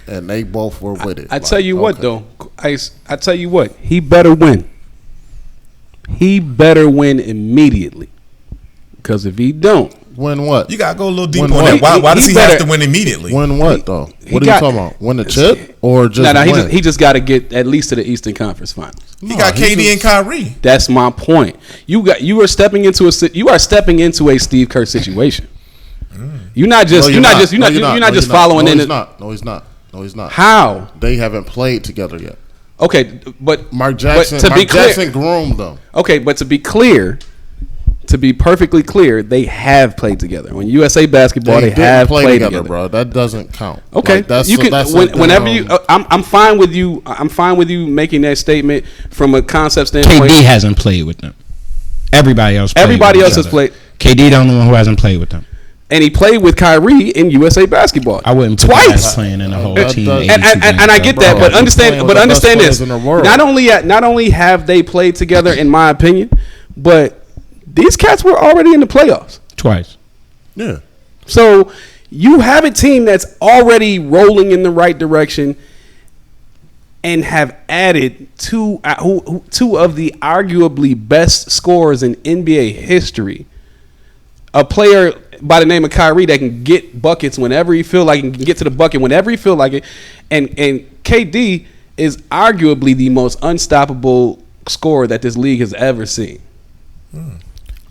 And they both were with it. I tell you what, though, Ice. I tell you what, he better win. He better win immediately, because if he don't, win what? You gotta go a little deep on that. Why does he have to win immediately? Win what though? What are you talking about? Win the chip or just? Nah, he just got to get at least to the Eastern Conference Finals. He got KD and Kyrie. That's my point. You are stepping into a Steve Kerr situation. You're not just following in. No, he's not. How? They haven't played together yet. Okay, but Mark Jackson groomed them. Okay, but to be perfectly clear, they have played together. When USA Basketball, they have played together, bro. That doesn't count. Okay, I'm fine with you. I'm fine with you making that statement from a concept standpoint. KD hasn't played with them. Everybody else has played. KD the only one who hasn't played with them. And he played with Kyrie in USA Basketball. I wouldn't put twice playing in the whole team. And I get that, but understand this. Not only have they played together, in my opinion, but these cats were already in the playoffs twice. Yeah. So you have a team that's already rolling in the right direction. and have added two of the arguably best scorers in NBA history. A player by the name of Kyrie that can get buckets whenever he feel like it, can get to the bucket whenever he feel like it, and KD is arguably the most unstoppable scorer that this league has ever seen.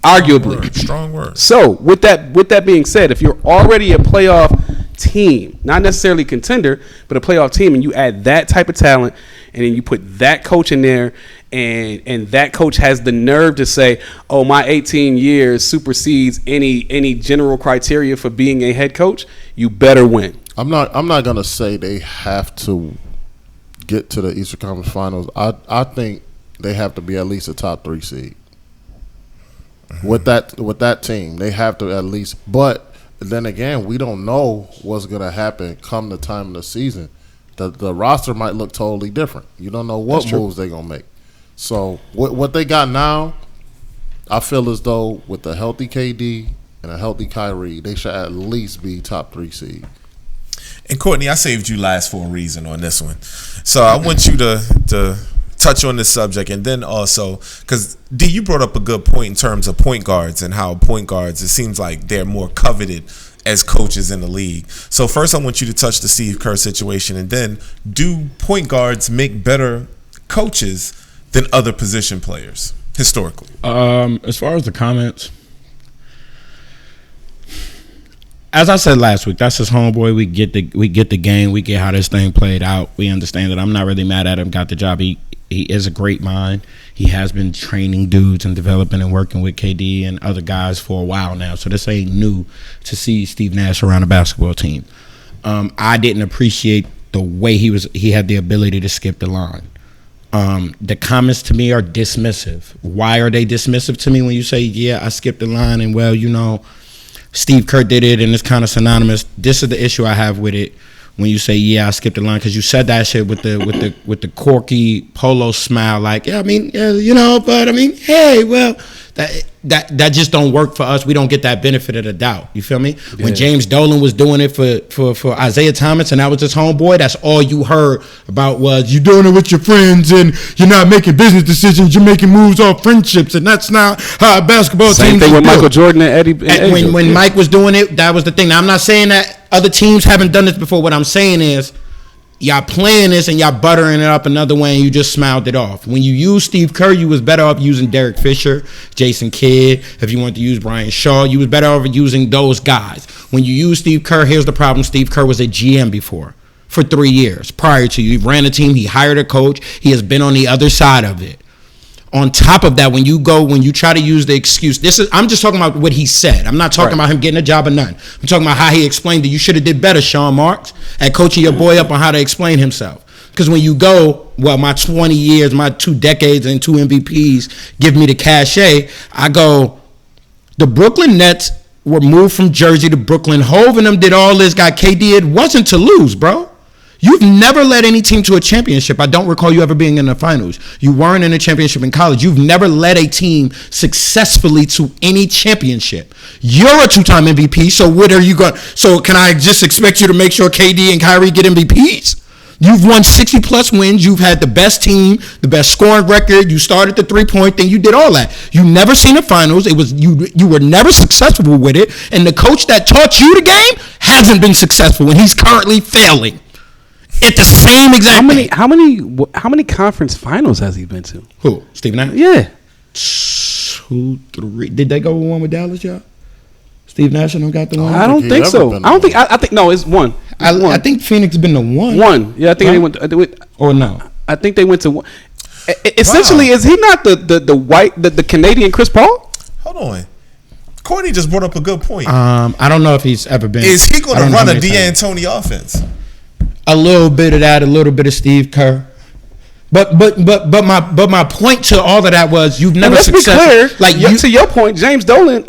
Arguably. Strong word. So with that being said, if you're already a playoff team, not necessarily contender, but a playoff team, and you add that type of talent, and then you put that coach in there, and that coach has the nerve to say, "Oh, my 18 years supersedes any general criteria for being a head coach," you better win. I'm not gonna say they have to get to the Eastern Conference Finals. I think they have to be at least a top 3 seed. With that team, they have to at least. But then again, we don't know what's gonna happen come the time of the season. The roster might look totally different. You don't know what moves they're gonna make. So what they got now, I feel as though with a healthy KD and a healthy Kyrie, they should at least be top 3 seed. And Courtney, I saved you last for a reason on this one. So I want you to touch on this subject, and then also, because D, you brought up a good point in terms of point guards and how point guards, it seems like they're more coveted as coaches in the league. So first I want you to touch the Steve Kerr situation, and then do point guards make better coaches than other position players historically? As far as the comments, as I said last week, that's his homeboy. We get the game. We get how this thing played out. We understand it. I'm not really mad at him. Got the job. He is a great mind. He has been training dudes and developing and working with KD and other guys for a while now. So this ain't new to see Steve Nash around a basketball team. I didn't appreciate the way he had the ability to skip the line. The comments to me are dismissive. Why are they dismissive to me when you say, yeah, I skipped the line and, well, you know, Steve Kerr did it and it's kind of synonymous. This is the issue I have with it when you say, yeah, I skipped the line, because you said that shit with the corky polo smile, like, yeah, I mean, yeah, you know, but I mean, hey, well, that just don't work for us. We don't get that benefit of the doubt. You feel me? Yeah. When James Dolan was doing it for Isaiah Thomas and that was his homeboy, that's all you heard about was you doing it with your friends and you're not making business decisions. You're making moves off friendships, and that's not how a basketball team. Same thing with Michael Jordan and Eddie. When Mike was doing it, that was the thing. Now I'm not saying that other teams haven't done this before. What I'm saying is, y'all playing this and y'all buttering it up another way and you just smiled it off. When you use Steve Kerr, you was better off using Derek Fisher, Jason Kidd. If you wanted to use Brian Shaw, you was better off using those guys. When you use Steve Kerr, here's the problem. Steve Kerr was a GM before for 3 years. Prior to you, he ran a team, he hired a coach. He has been on the other side of it. On top of that, when you try to use the excuse, I'm just talking about what he said. I'm not talking about him getting a job or nothing. I'm talking about how he explained it. You should have did better, Sean Marks, at coaching your boy up on how to explain himself. Because when you go, well, my 20 years, my 2 decades and 2 MVPs give me the cachet, I go, the Brooklyn Nets were moved from Jersey to Brooklyn. Hove and them did all this, got KD. It wasn't to lose, bro. You've never led any team to a championship. I don't recall you ever being in the finals. You weren't in a championship in college. You've never led a team successfully to any championship. You're a 2-time MVP, so what are you going? So can I just expect you to make sure KD and Kyrie get MVPs? You've won 60-plus wins. You've had the best team, the best scoring record. You started the 3-point thing. You did all that. You never seen the finals. It was you were never successful with it. And the coach that taught you the game hasn't been successful, and he's currently failing. At the same exact how many conference finals has he been to? Who? Steve Nash? Yeah. 2, 3. Did they go with one with Dallas, y'all? Steve Nash and them got the one? I don't think so. I think no, it's one. I think Phoenix has been the one. One. Yeah, I think they went or no. I think they went to one. Essentially, is he not the Canadian Chris Paul? Hold on. Courtney just brought up a good point. I don't know if he's ever been. Is he going to run a D'Antoni offense? A little bit of that, a little bit of Steve Kerr, but my point to all of that was you've never. Let's be clear. To your point, James Dolan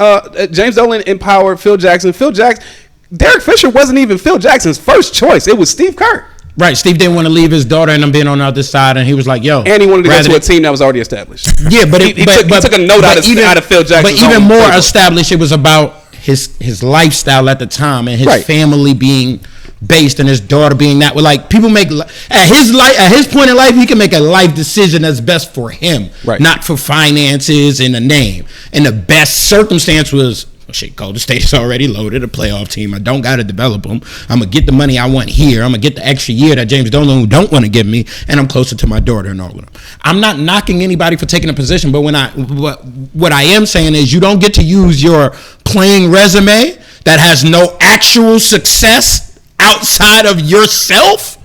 empowered Phil Jackson. Derek Fisher wasn't even Phil Jackson's first choice. It was Steve Kerr. Right, Steve didn't want to leave his daughter and them being on the other side, and he was like, "Yo," and he wanted to go to a team that was already established. Yeah, but he took a note out of Phil Jackson. But even more established, it was about his lifestyle at the time and his family being based on his daughter being that. Like people make at his point in life, he can make a life decision that's best for him, right? Not for finances and a name. And the best circumstance was, Golden State's already loaded, a playoff team. I don't got to develop them. I'm going to get the money I want here. I'm going to get the extra year that James Dolan don't want to give me, and I'm closer to my daughter and all of them. I'm not knocking anybody for taking a position, but what I am saying is you don't get to use your playing resume that has no actual success outside of yourself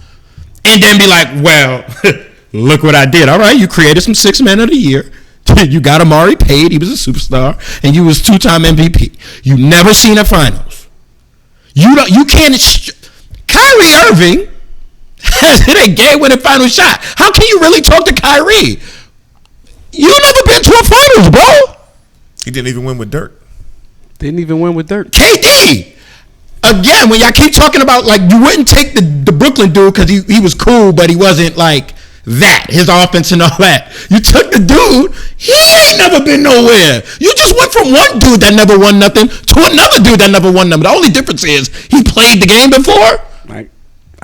and then be like, well, look what I did. All right, you created some 6 men of the year. You got Amari paid. He was a superstar, and you was 2-time MVP. You never seen a finals. You can't. Kyrie Irving has hit a game-winning final shot. How can you really talk to Kyrie? You never been to a finals, bro. He didn't even win with Dirk. Didn't even win with Dirk. KD. Again, when y'all keep talking about like you wouldn't take the Brooklyn dude because he was cool, but he wasn't like that, his offense and all that. You took the dude, he ain't never been nowhere. You just went from one dude that never won nothing to another dude that never won nothing. The only difference is he played the game before.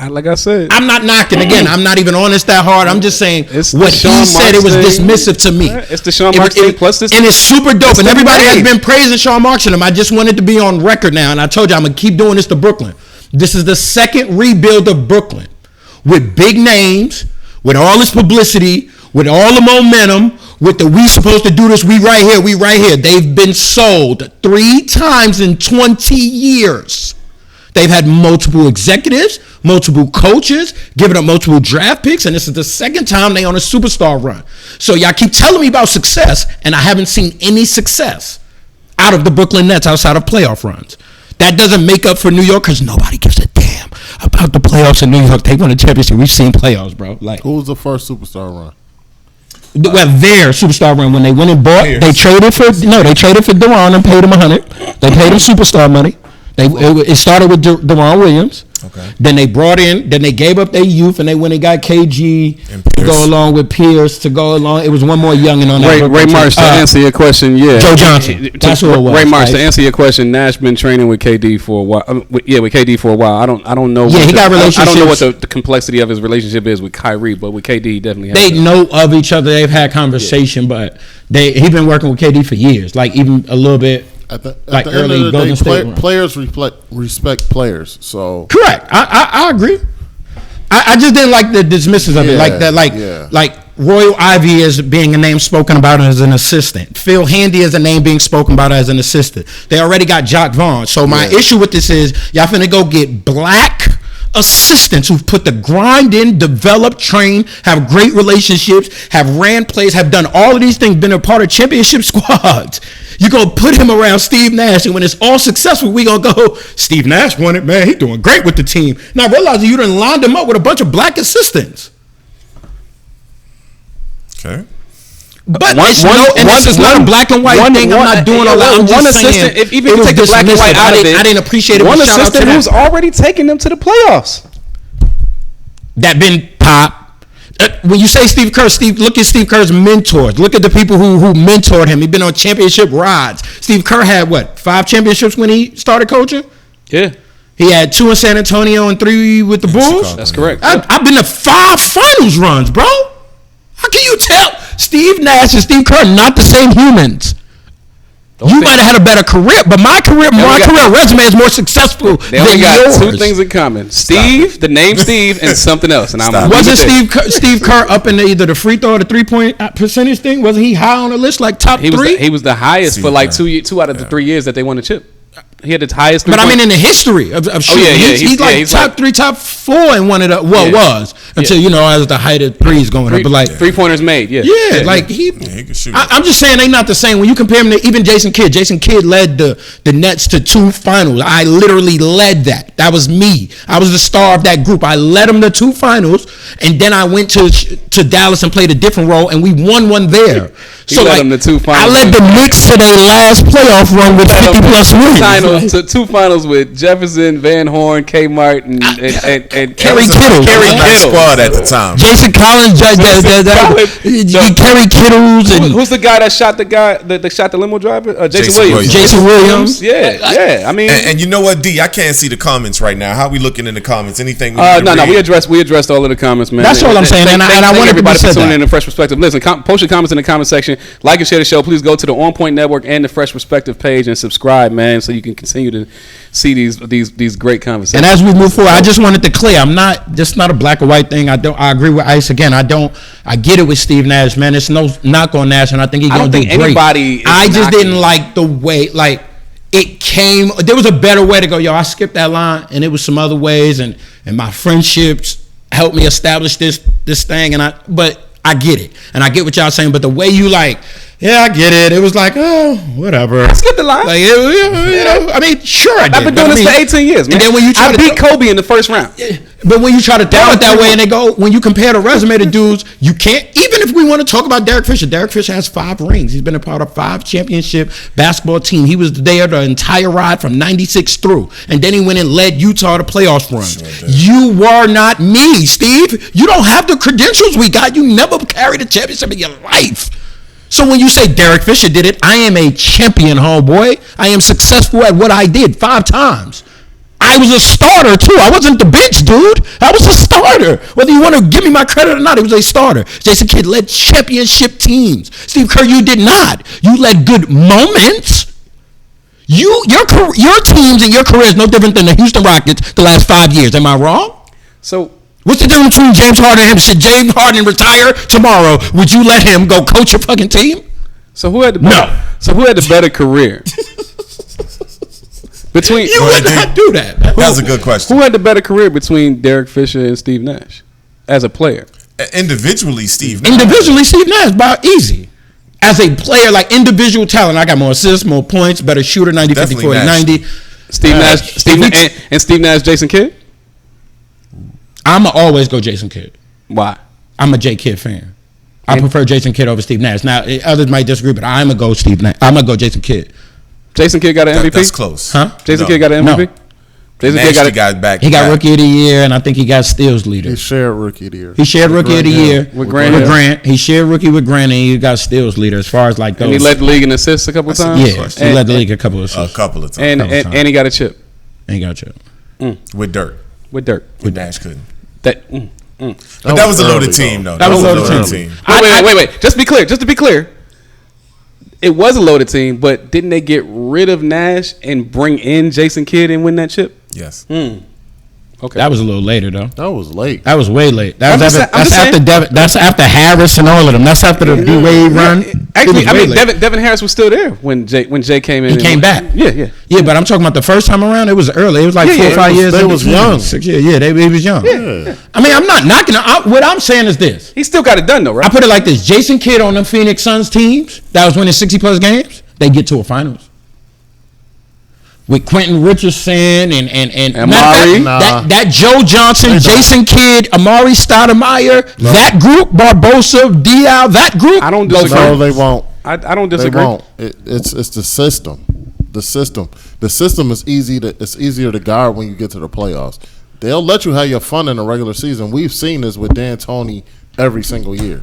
Like I said, I'm not knocking. Again, I'm not even on this that hard. I'm just saying what he said, it was dismissive to me. It's the Sean Marks thing plus this. And it's super dope. And everybody has been praising Sean Marks and him. I just wanted to be on record now. And I told you I'm going to keep doing this to Brooklyn. This is the second rebuild of Brooklyn with big names, with all this publicity, with all the momentum, with the we supposed to do this, we right here. They've been sold 3 times in 20 years. They've had multiple executives, multiple coaches, giving up multiple draft picks, and this is the second time they on a superstar run. So y'all keep telling me about success, and I haven't seen any success out of the Brooklyn Nets outside of playoff runs. That doesn't make up for New York because nobody gives a damn about the playoffs in New York. They won a championship. We've seen playoffs, bro. Like, who was the first superstar run? Well, their superstar run when they went and bought. They traded for Deron and paid him $100. They paid him superstar money. It started with Deron Williams. Okay. Then they gave up their youth, and they went and got KG to go along with Pierce to go along. It was one more youngin on that. Ray Marsh, to answer your question, yeah. Joe Johnson. That's who it was. Ray Marsh, to answer your question, Nash been training with KD for a while. With KD for a while. I don't know. Yeah, he got relationships. I don't know what the complexity of his relationship is with Kyrie, but with KD, he definitely has. They know of each other. They've had conversation, but he been working with KD for years, like even a little bit. At the end of the day, players respect players. So correct. I agree. I just didn't like the dismissals of it, like that, like Royal Ivy as being a name spoken about as an assistant. Phil Handy as a name being spoken about as an assistant. They already got Jock Vaughn. So my issue with this is y'all finna go get black assistants who've put the grind in, developed, trained, have great relationships, have ran plays, have done all of these things, been a part of championship squads. You're going to put him around Steve Nash, and when it's all successful, we going to go, Steve Nash won it, man. He's doing great with the team. Now, realizing you done lined him up with a bunch of black assistants. Okay. But this is not a black and white thing. I'm not doing all that. I'm just saying, even if you take the black and white out of it, I didn't appreciate it. One assistant who's already taken them to the playoffs. That been pop. When you say Steve Kerr, look at Steve Kerr's mentors. Look at the people who mentored him. He's been on championship rides. Steve Kerr had 5 championships when he started coaching? Yeah. He had 2 in San Antonio and 3 with the Bulls? Chicago. That's correct. I've been to 5 finals runs, bro. How can you tell Steve Nash and Steve Kerr not the same humans? You might have had a better career, but my career resume is more successful than yours. They only got 2 things in common: the name Steve, and something else. And wasn't Steve Kerr up in either the free throw or the 3-point percentage thing? Wasn't he high on the list, like top 3? He was the highest Steve for like 2 out of the 3 years that they won the chip. He had the highest. But I mean, in the history of shooting, he's like top 3, top 4 in one of the was until as the height of threes going up. But like 3-pointers made, like he can shoot. I'm just saying they not the same. When you compare him to even Jason Kidd, led the Nets to 2 finals. I literally led that. That was me. I was the star of that group. I led them to 2 finals, and then I went to Dallas and played a different role, and we won one there. He led them to two finals. I led the Knicks to their last playoff run with 50-plus wins. To two finals with Jefferson, Van Horn, Kmart, and Kerry Kittle. Squad at the time. Jason Collins, Kerry Kittles, and who's the guy that shot the limo driver? Jason Williams. Jason Williams. Yeah. I mean, and you know what, D? I can't see the comments right now. How we looking in the comments? Anything? No. We addressed all of the comments, man. That's all I'm saying, and I want everybody to for tuning in. The Fresh Perspective. Listen, post your comments in the comment section. Like and share the show. Please go to the On Point Network and the Fresh Perspective page and subscribe, man, so you can continue to see these great conversations. And as we move forward, I just wanted to clear. I'm not. Just not a black or white thing. I agree with Ice again. I get it with Steve Nash, man. It's no knock on Nash, and I think he's gonna do great. I just didn't like the way it came. There was a better way to go. Yo, I skipped that line, and it was some other ways, and my friendships helped me establish this thing, but I get it, and I get what y'all saying, but the way you I get it. It was like, oh, whatever. I skipped the line. I mean, sure I did. I've been doing this for 18 years, man. And then when you try I beat Kobe in the first round. But when you try to throw it that way, and when you compare the resume to dudes, you can't. Even if we want to talk about Derek Fisher has 5 rings. He's been a part of 5 championship basketball team. He was there the entire ride from '96 through, and then he went and led Utah to playoff run. Sure, you were not me, Steve. You don't have the credentials we got. You never carried a championship in your life. So when you say Derek Fisher did it, I am a champion, homeboy. I am successful at what I did 5 times. I was a starter, too. I wasn't the bench, dude. I was a starter. Whether you want to give me my credit or not, it was a starter. Jason Kidd led championship teams. Steve Kerr, you did not. You led good moments. Your teams and your career is no different than the Houston Rockets the last 5 years. Am I wrong? So what's the difference between James Harden and him? Should James Harden retire tomorrow? Would you let him go coach your fucking team? So who had the better career? Between you would not do that. That's a good question. Who had the better career between Derek Fisher and Steve Nash as a player? Individually, Steve Nash. Steve Nash, about easy. As a player, individual talent, I got more assists, more points, better shooter, 90, 50, 40, 90. Steve Nash, Jason Kidd? I'm going to always go Jason Kidd. Why? I'm a J. Kidd fan. I prefer Jason Kidd over Steve Nash. Now, others might disagree, but I'm going to go Steve Nash. I'm going to go Jason Kidd. Jason Kidd got an MVP? That's close. Huh? Jason Kidd got an MVP? No. Jason Kidd got back. He got Rookie of the Year, and I think he got Steals Leader. He shared Rookie of the Year. He shared Rookie of the Year with Grant. He shared Rookie with Grant, and he got Steals Leader as far as those. And he led the league in assists a couple of times? Yeah, he led the league a couple of assists. A couple of times. And he got a chip. And he got a chip. With Dirk. With Nash couldn't. But that was a loaded team, though. That was a loaded team. Wait. Just to be clear. It was a loaded team, but didn't they get rid of Nash and bring in Jason Kidd and win that chip? Yes. Okay. That was a little later, though. That was late. That was way late. That's after Harris and all of them. That's after the D-Wade run. Actually, Devin Harris was still there when Jay came in. He came back. Yeah. Yeah, but I'm talking about the first time around. It was early. It was 4 or 5 years. They was young. 6 years. Yeah, he was young. Yeah. I mean, I'm not knocking it. What I'm saying is this. He still got it done, though, right? I put it like this. Jason Kidd on the Phoenix Suns teams that was winning 60-plus games, they get to a finals. With Quentin Richardson and Amari. That Joe Johnson, Jason Kidd, Amari Stoudemire, that group, Barbosa, Diaw, that group. I don't disagree. No, they won't. I don't disagree. They won't. It's the system. The system is easier to guard when you get to the playoffs. They'll let you have your fun in the regular season. We've seen this with D'Antoni every single year.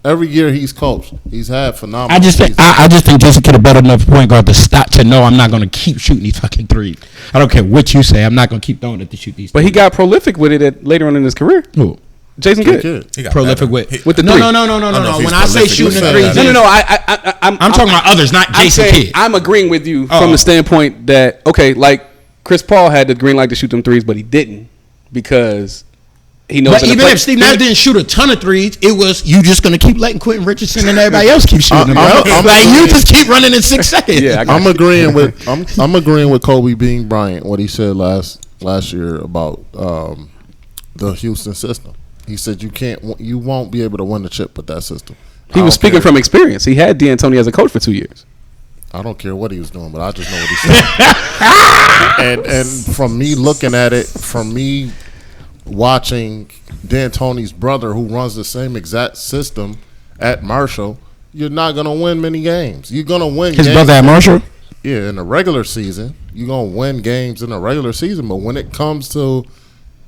Every year he's coached, he's had phenomenal. I just think Jason Kidd a better enough point guard to know I'm not going to keep shooting these fucking threes. I don't care what you say. I'm not going to keep throwing it to shoot these. But he got prolific with it later on in his career. Who? Jason Kidd. He got prolific better. with the three. No. When I say shooting the threes, no. I'm talking about others, not Jason Kidd. I'm agreeing with you from the standpoint that Chris Paul had the green light to shoot them threes, but he didn't because. He knows. But even if Steve Nash didn't shoot a ton of threes, it was you just going to keep letting Quentin Richardson and everybody else keep shooting them. You just keep running in 6 seconds. Yeah, I'm agreeing with Kobe Bean Bryant what he said last year about the Houston system. He said you won't be able to win the chip with that system. He was speaking from experience. He had D'Antoni as a coach for 2 years. I don't care what he was doing, but I just know what he said. and from me looking at it, from me watching D'Antoni's brother, who runs the same exact system at Marshall, you're not gonna win many games. You're gonna win. His games brother at Marshall. Yeah, in the regular season, you're gonna win games in the regular season. But when it comes to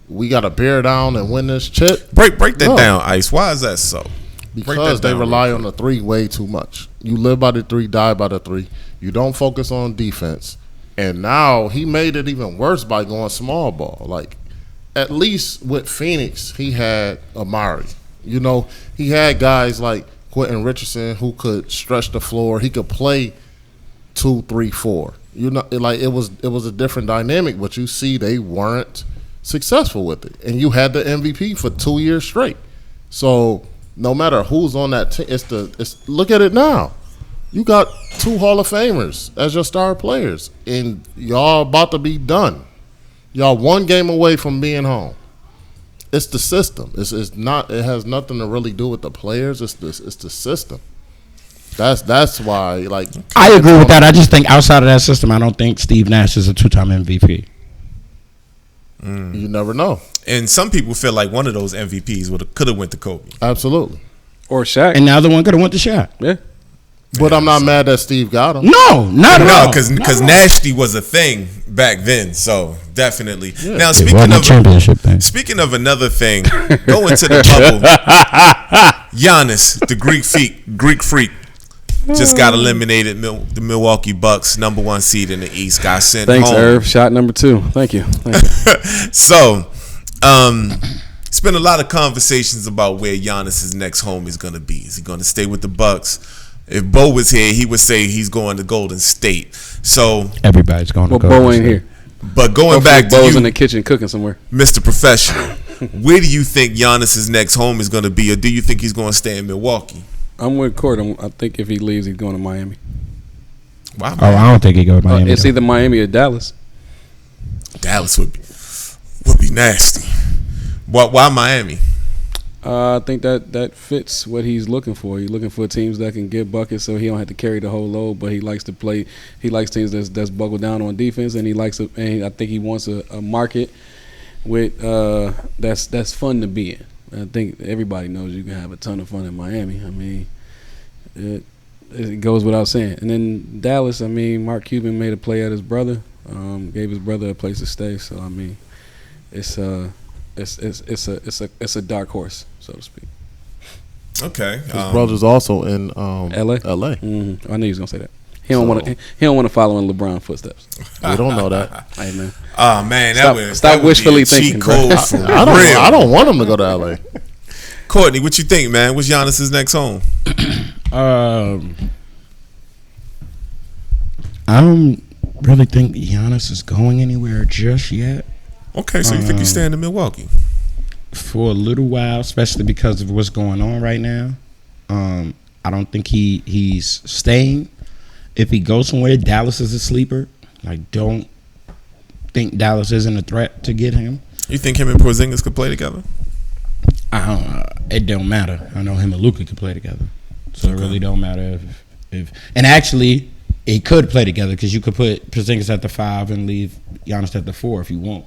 we got to bear down and win this chip. Break that down, Ice. Why is that so? Because they rely on the 3 way too much. You live by the 3, die by the 3. You don't focus on defense. And now he made it even worse by going small ball. Like, at least with Phoenix, he had Amari. You know, he had guys like Quentin Richardson who could stretch the floor. He could play 2, 3, 4. You know, like it was a different dynamic. But you see, they weren't successful with it. And you had the MVP for 2 years straight. So no matter who's on that team, it's look at it now. You got 2 Hall of Famers as your star players, and y'all about to be done. Y'all 1 game away from being home. It's the system. It's not. It has nothing to really do with the players. It's the system. That's why. Like, I agree with that. I just think outside of that system, I don't think Steve Nash is a 2-time MVP. You never know. And some people feel like one of those MVPs could have went to Kobe. Absolutely. Or Shaq. And the other one could have went to Shaq. Yeah. But I'm not mad that Steve got him. No, not at all. Because Nasty was a thing back then. So definitely. Yeah. Now speaking of another thing, go into the bubble. Giannis, the Greek freak, just got eliminated. The Milwaukee Bucks, #1 seed in the East, got sent Thanks, home. Irv. Shot number 2. Thank you. So, it's been a lot of conversations about where Giannis's next home is going to be. Is he going to stay with the Bucks? If Bo was here, he would say he's going to Golden State. So everybody's going to Well, Golden Bo ain't State. here. But going back to Bo's you, in the kitchen cooking somewhere. Mr. Professional, where do you think Giannis's next home is going to be, or do you think he's going to stay in Milwaukee? I'm with Court. I think if he leaves, he's going to Miami. Wow, Oh, I don't think he go to Miami. It's either Miami or Dallas. Dallas would be nasty. Why Miami? I think that fits what he's looking for. He's looking for teams that can get buckets, so he don't have to carry the whole load. But he likes to play. He likes teams that's buckled down on defense, and I think he wants a market with that's fun to be in. I think everybody knows you can have a ton of fun in Miami. I mean, it goes without saying. And then Dallas, I mean, Mark Cuban made a play at his brother, gave his brother a place to stay. So I mean, it's a dark horse, so to speak. Okay, His brother's also in L.A. L.A. Mm-hmm. I knew he was gonna say that. He don't want to follow in LeBron's footsteps. We don't know that. Hey man. Oh man, Stop that wishfully would be a cheat thinking, bro. code for I real. don't want him to go to L.A. Courtney, what you think, man? What's Giannis's next home? I don't really think Giannis is going anywhere just yet. Okay, so you think he's staying in Milwaukee? For a little while, especially because of what's going on right now. I don't think he's staying. If he goes somewhere, Dallas is a sleeper. I don't think Dallas isn't a threat to get him. You think him and Porzingis could play together? I don't know. It don't matter. I know him and Luka could play together, so it really don't matter if. And actually, it could play together because you could put Porzingis at the 5 and leave Giannis at the 4 if you want.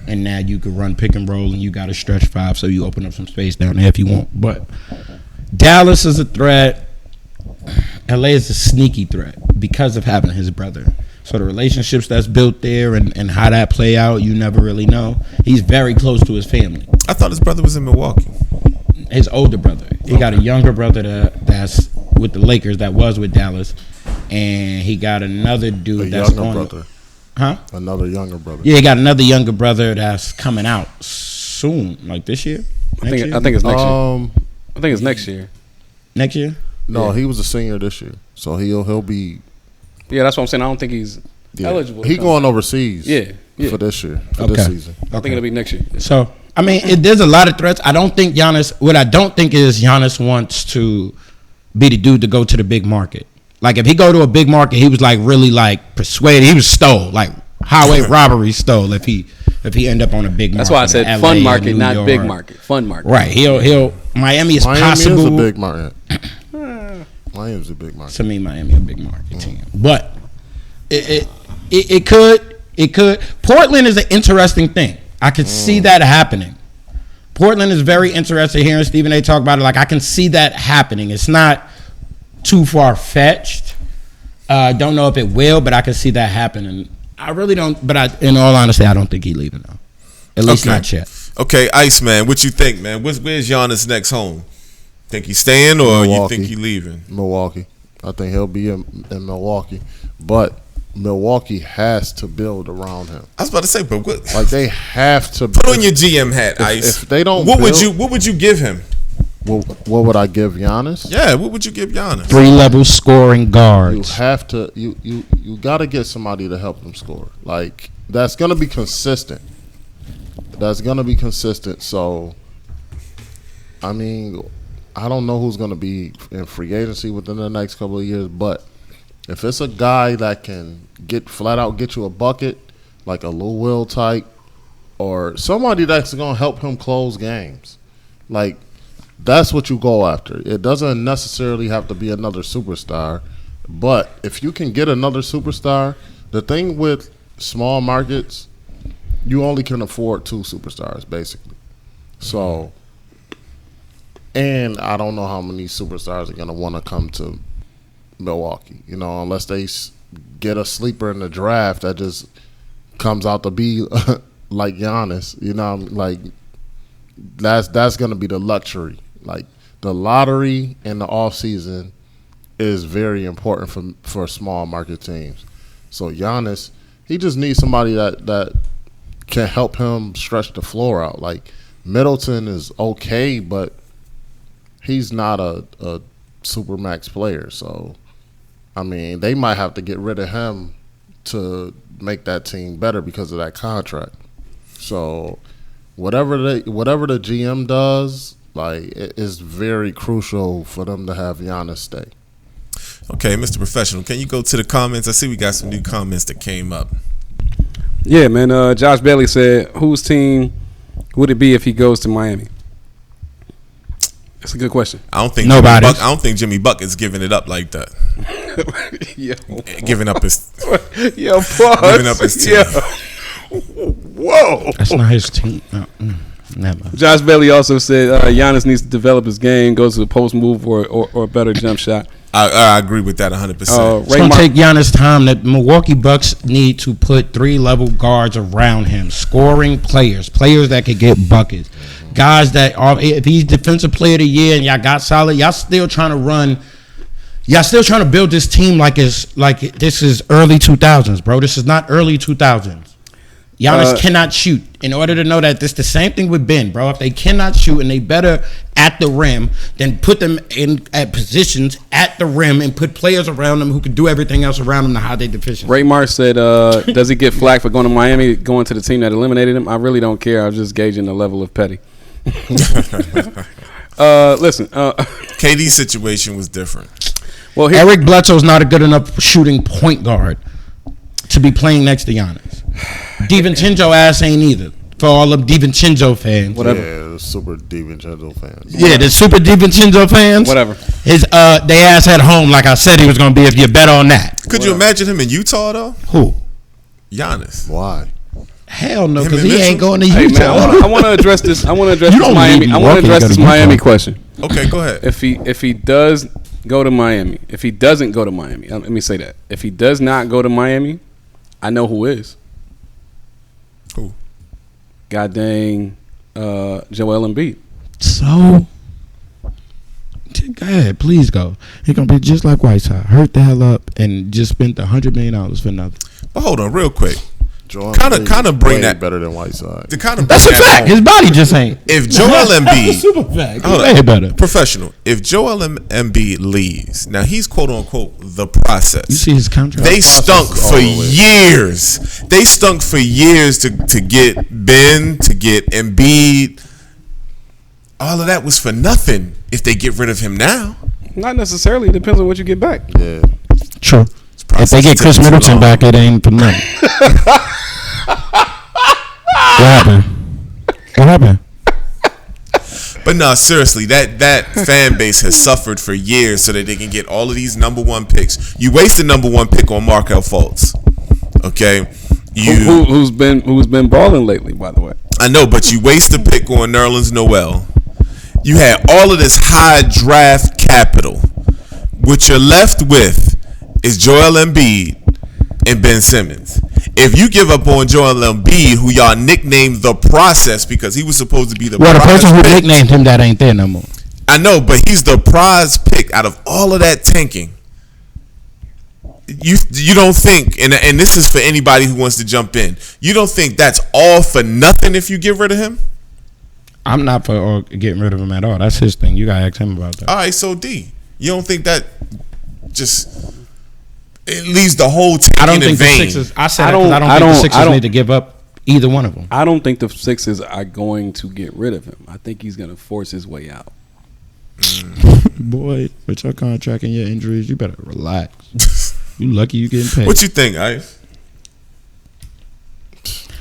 And now you could run pick and roll, and you got a stretch 5, so you open up some space down there if you want. But Dallas is a threat. LA is a sneaky threat because of having his brother. So the relationships that's built there and how that play out, you never really know. He's very close to his family. I thought his brother was in Milwaukee. His older brother. He got a younger brother that's with the Lakers that was with Dallas. And he got another dude that's going. Brother. Huh? Another younger brother. Yeah, he got another younger brother that's coming out soon, like this year. I think it's next year. I think it's next year. Next year? No, Yeah. he was a senior this year, so he'll be. Yeah, that's what I'm saying. I don't think he's eligible. He going overseas. Yeah. For this year, this Okay. season. I think it'll be next year. So, I mean, there's a lot of threats. I don't think Giannis. What I don't think is Giannis wants to be the dude to go to the big market. Like if he go to a big market, he was like really like persuaded. He was stole, like highway robbery stole. If he end up on a big market. That's why I said LA fun or market, New not York. big market. Fun market. Right. He'll. Miami is possible. Is a big market. Miami's a big market. To me, Miami a big market team, but it could. Portland is an interesting thing. I could see that happening. Portland is very interested. Hearing Stephen A. talk about it, like I can see that happening. It's not too far fetched. Don't know if it will, but I can see that happening. I really don't. But in all honesty, I don't think he's leaving though. At least not yet. Okay, Iceman, what you think, man? Where's Giannis' next home? Think he's staying or you think he's leaving? Milwaukee. I think he'll be in Milwaukee, but Milwaukee has to build around him. I was about to say, but what? Like they have to Put on your GM hat, Ice. If they don't, what would you give him? What would I give Giannis? Yeah, what would you give Giannis? 3-level scoring guards. You have to. You got to get somebody to help them score. Like that's gonna be consistent. So, I mean, I don't know who's gonna be in free agency within the next couple of years, but if it's a guy that can get you a bucket, like a Lou Will type, or somebody that's gonna help him close games, like. That's what you go after. It doesn't necessarily have to be another superstar, but if you can get another superstar, the thing with small markets, you only can afford 2 superstars, basically. So, and I don't know how many superstars are going to want to come to Milwaukee, unless they get a sleeper in the draft that just comes out to be like Giannis, like that's going to be the luxury. Like the lottery and the offseason is very important for small market teams. So Giannis, he just needs somebody that can help him stretch the floor out. Like Middleton is okay, but he's not a supermax player. So I mean, they might have to get rid of him to make that team better because of that contract. So whatever the GM does, like, it is very crucial for them to have Giannis stay. Okay, Mr. Professional, can you go to the comments? I see we got some new comments that came up. Yeah, man. Josh Bailey said, whose team would it be if he goes to Miami? That's a good question. I don't think Jimmy Bucket's giving it up like that. Giving up his giving up his team. Whoa. That's not his team. No. Never. Josh Bailey also said Giannis needs to develop his game, goes to a post move or a better jump shot. I agree with that 100%. It's going to take Giannis time. That Milwaukee Bucks need to put 3-level guards around him, scoring players that could get buckets, guys that are. If he's defensive player of the year and y'all got solid, y'all still trying to build this team like this is early 2000s, bro. This is not early 2000s. Giannis cannot shoot. In order to know that, this the same thing with Ben, bro. If they cannot shoot and they better at the rim, then put them at positions at the rim and put players around them who can do everything else around them to hide their deficiencies. Ray Marsh said, does he get flack for going to Miami, going to the team that eliminated him? I really don't care. I'm just gauging the level of petty. Listen. KD's situation was different. Well, Eric Bledsoe's not a good enough shooting point guard to be playing next to Giannis. DiVincenzo ass ain't either. For all the DiVincenzo fans. Whatever. Yeah, the super DiVincenzo fans. Yeah, the super DiVincenzo fans. Whatever. They ass at home like I said he was going to be if you bet on that. Could you imagine him in Utah, though? Who? Giannis. Why? Hell no, because he ain't going to Hey, Utah. man, I want to address this. I want to address this Miami. I want to address this Miami question. Okay, go ahead. If he does go to Miami, if he doesn't go to Miami, let me say that. If he does not go to Miami, I know who is. Who? God dang, Joel Embiid. So, go ahead, please go. It's gonna be just like Whiteside. Hurt the hell up and just spent $100 million for nothing. But hold on, real quick. Kind of bring that better than Whiteside. That's a fact. His body just ain't. If Joel Embiid, super fact. Way better. Professional. If Joel Embiid leaves, now he's quote unquote the process. You see his contract. They stunk for years. They stunk for years to get Ben, to get Embiid. All of that was for nothing. If they get rid of him now, not necessarily. It depends on what you get back. Yeah, true. If they get Chris Middleton back, it ain't for nothing. What happened? But no, seriously, that fan base has suffered for years so that they can get all of these number one picks. You waste the number one pick on Markelle Fultz. Okay, who's been balling lately, by the way. I know, but you waste the pick on Nerlens Noel. You had all of this high draft capital. what you're left with is Joel Embiid and Ben Simmons. If you give up on Joel Embiid, who y'all nicknamed the process because he was supposed to be the Well, the prize person who pick. nicknamed him that ain't there no more. I know, but he's the prize pick out of all of that tanking. You don't think, and this is for anybody who wants to jump in, you don't think that's all for nothing if you get rid of him? I'm not for getting rid of him at all. That's his thing. You gotta ask him about that. All right, so D, you don't think that just it leaves the whole team I don't in think the vain? Sixers. I said I don't think the Sixers need to give up either one of them. I don't think the Sixers are going to get rid of him. I think he's going to force his way out. Boy, with your contract and your injuries, you better relax. You lucky you getting paid. What you think, Ice?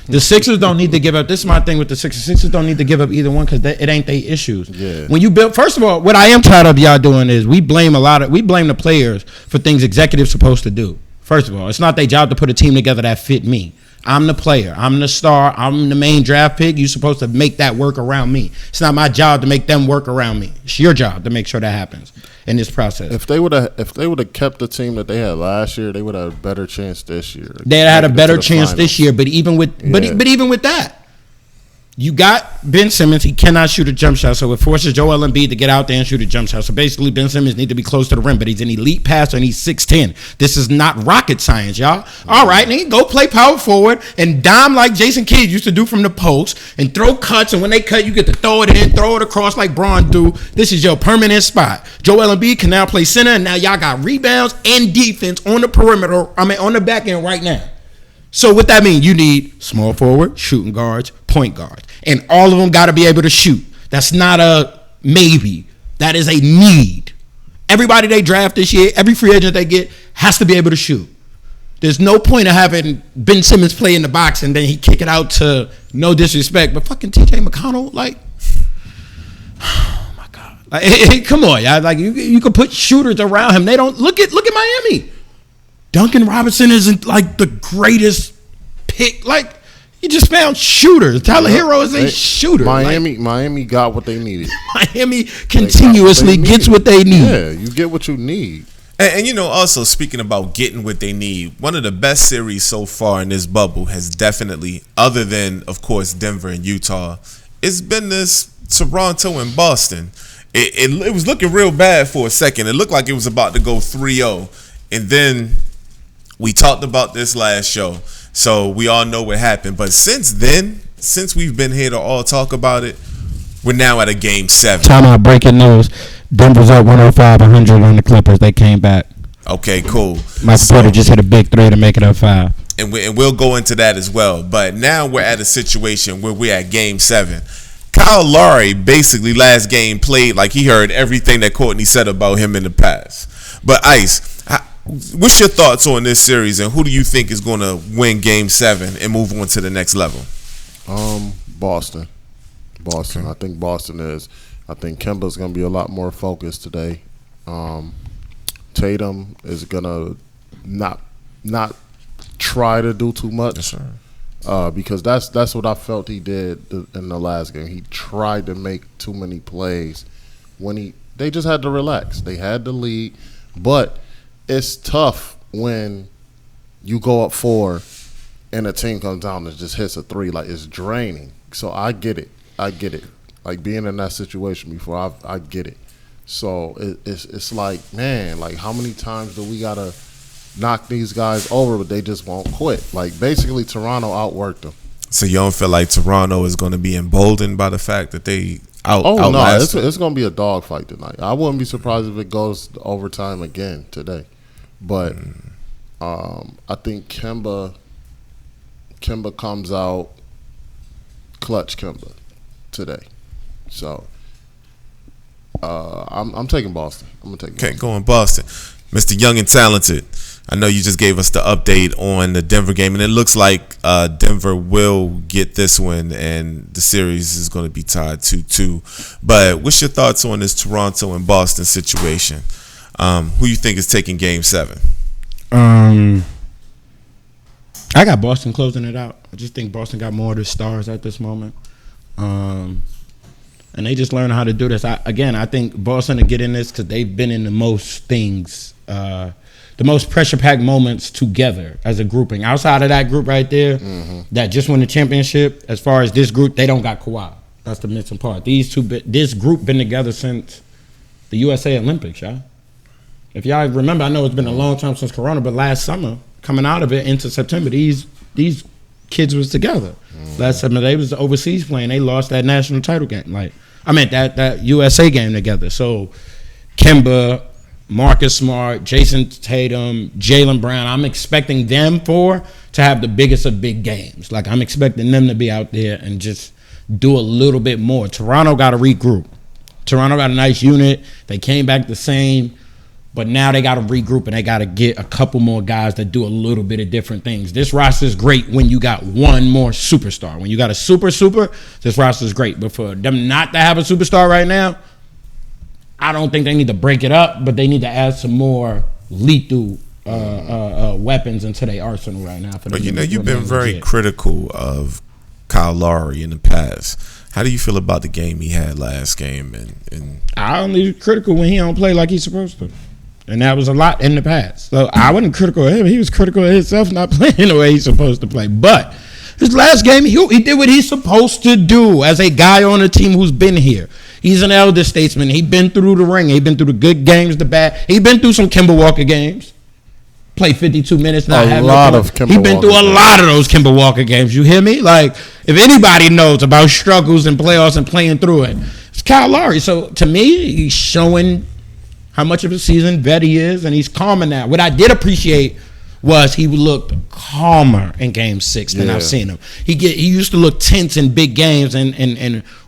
The Sixers don't need to give up. This is my thing with the Sixers. Sixers don't need to give up either one because it ain't their issues. Yeah. When you build, first of all, what I am tired of y'all doing is we blame the players for things executives supposed to do. First of all, it's not their job to put a team together that fit me. I'm the player. I'm the star. I'm the main draft pick. You're supposed to make that work around me. It's not my job to make them work around me. It's your job to make sure that happens in this process. If they would have kept the team that they had last year, they would have a better chance this year. They had a better To the chance this finals. year, but even with but even with that, you got Ben Simmons. He cannot shoot a jump shot, so it forces Joel Embiid to get out there and shoot a jump shot. So basically, Ben Simmons needs to be close to the rim, but he's an elite passer and he's 6'10". This is not rocket science, y'all. All right, and he go play power forward and dime like Jason Kidd used to do from the post and throw cuts. And when they cut, you get to throw it in, throw it across like Braun do. This is your permanent spot. Joel Embiid can now play center, and now y'all got rebounds and defense on the perimeter. On the back end right now. So what that mean? You need small forward, shooting guards, point guards. And all of them got to be able to shoot. That's not a maybe. That is a need. Everybody they draft this year, every free agent they get has to be able to shoot. There's no point of having Ben Simmons play in the box and then he kick it out to, no disrespect, but fucking TJ McConnell, like, oh my God. Like, hey, come on, y'all. Like you could put shooters around him. They don't look at Miami. Duncan Robinson isn't like the greatest pick. Like, you just found shooters. Tyler Hero is a shooter. Miami got what they needed. Miami continuously gets what they need. Yeah, you get what you need. And you know, also speaking about getting what they need, one of the best series so far in this bubble has definitely, other than of course Denver and Utah, it's been this Toronto and Boston. It was looking real bad for a second. It looked like it was about to go 3-0, and then we talked about this last show, so we all know what happened. But since then, since we've been here to all talk about it, we're now at a game 7. Time out, breaking news. Denver's up 105-100 on the Clippers. They came back. Okay, cool. Michael Porter just hit a big 3 to make it up 5. And we'll go into that as well. But now we're at a situation where we're at game 7. Kyle Lowry basically last game played like he heard everything that Courtney said about him in the past. But Ice, what's your thoughts on this series, and who do you think is going to win Game 7 and move on to the next level? Boston. Okay. I think Boston is. I think Kemba's going to be a lot more focused today. Tatum is going to not try to do too much. Yes, sir. Because that's what I felt he did in the last game. He tried to make too many plays when they just had to relax. They had the lead, but it's tough when you go up 4 and a team comes down and just hits a 3. Like, it's draining. So I get it. Like, being in that situation before, I get it. So it's like, man, like, how many times do we gotta knock these guys over, but they just won't quit? Like, basically, Toronto outworked them. So you don't feel like Toronto is going to be emboldened by the fact that they No, outlast it's going to be a dogfight tonight. I wouldn't be surprised if it goes to overtime again today. But I think Kemba comes out clutch Kemba today. So I'm taking Boston. I'm going to take Boston. Okay, going Boston. Mr. Young and Talented, I know you just gave us the update on the Denver game, and it looks like Denver will get this one, and the series is going to be tied 2-2. But what's your thoughts on this Toronto and Boston situation? Who you think is taking Game 7? I got Boston closing it out. I just think Boston got more of the stars at this moment. and they just learn how to do this. I think Boston to get in this because they've been in the most things, the most pressure-packed moments together as a grouping. Outside of that group right there, that just won the championship, as far as this group, they don't got Kawhi. That's the missing part. This group been together since the USA Olympics, y'all. If y'all remember, I know it's been a long time since Corona, but last summer, coming out of it into September, these kids was together. Last summer, they was overseas playing. They lost that national title game. That USA game together. So, Kemba, Marcus Smart, Jason Tatum, Jaylen Brown, I'm expecting them to have the biggest of big games. Like, I'm expecting them to be out there and just do a little bit more. Toronto got to regroup. Toronto got a nice unit. They came back the same. But now they got to regroup and they got to get a couple more guys that do a little bit of different things. This roster is great when you got one more superstar. When you got a super, this roster is great. But for them not to have a superstar right now, I don't think they need to break it up, but they need to add some more lethal weapons into their arsenal right now. But you've been very critical of Kyle Lowry in the past. How do you feel about the game he had last game? And I only critical when he don't play like he's supposed to. And that was a lot in the past. So I wasn't critical of him. He was critical of himself not playing the way he's supposed to play. But his last game, he did what he's supposed to do as a guy on a team who's been here. He's an elder statesman. He's been through the ring. He's been through the good games, the bad. He's been through some Kemba Walker games. Played 52 minutes. He's been through a lot of those Kemba Walker games. You hear me? Like, if anybody knows about struggles and playoffs and playing through it, it's Kyle Lowry. So, to me, he's showing how much of a seasoned vet he is, and he's calmer now. What I did appreciate was he looked calmer in Game 6 than I've seen him. He used to look tense in big games and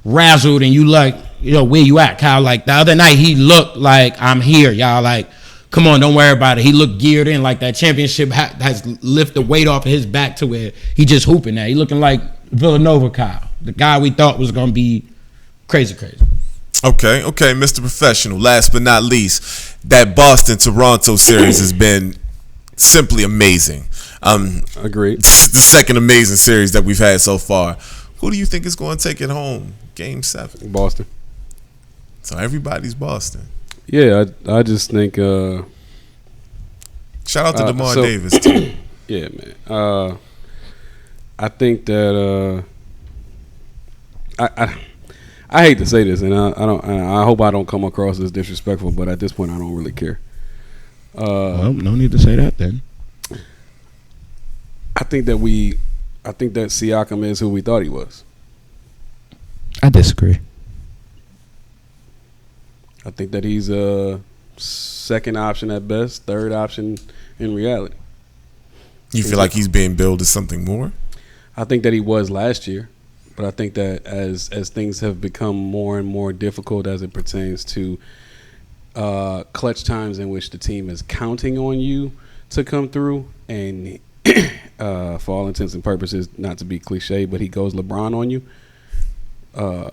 razzled, and you like, where you at, Kyle? Like, the other night, he looked like, I'm here, y'all. Like, come on, don't worry about it. He looked geared in, like that championship has lifted the weight off of his back to where he just hooping now. He looking like Villanova Kyle, the guy we thought was going to be crazy. Okay, Mr. Professional. Last but not least, that Boston-Toronto series has been simply amazing. Agreed. The second amazing series that we've had so far. Who do you think is going to take it home? Game 7. Boston. So everybody's Boston. Yeah, I just think. Shout out to DeMar Davis too. Yeah, man. I think that I hate to say this, and I hope I don't come across as disrespectful, but at this point, I don't really care. Well, no need to say that then. I think that Siakam is who we thought he was. I disagree. I think that he's a second option at best, third option in reality. You feel like he's being billed as something more? I think that he was last year, but I think that as things have become more and more difficult as it pertains to clutch times in which the team is counting on you to come through, and for all intents and purposes, not to be cliche, but he goes LeBron on you.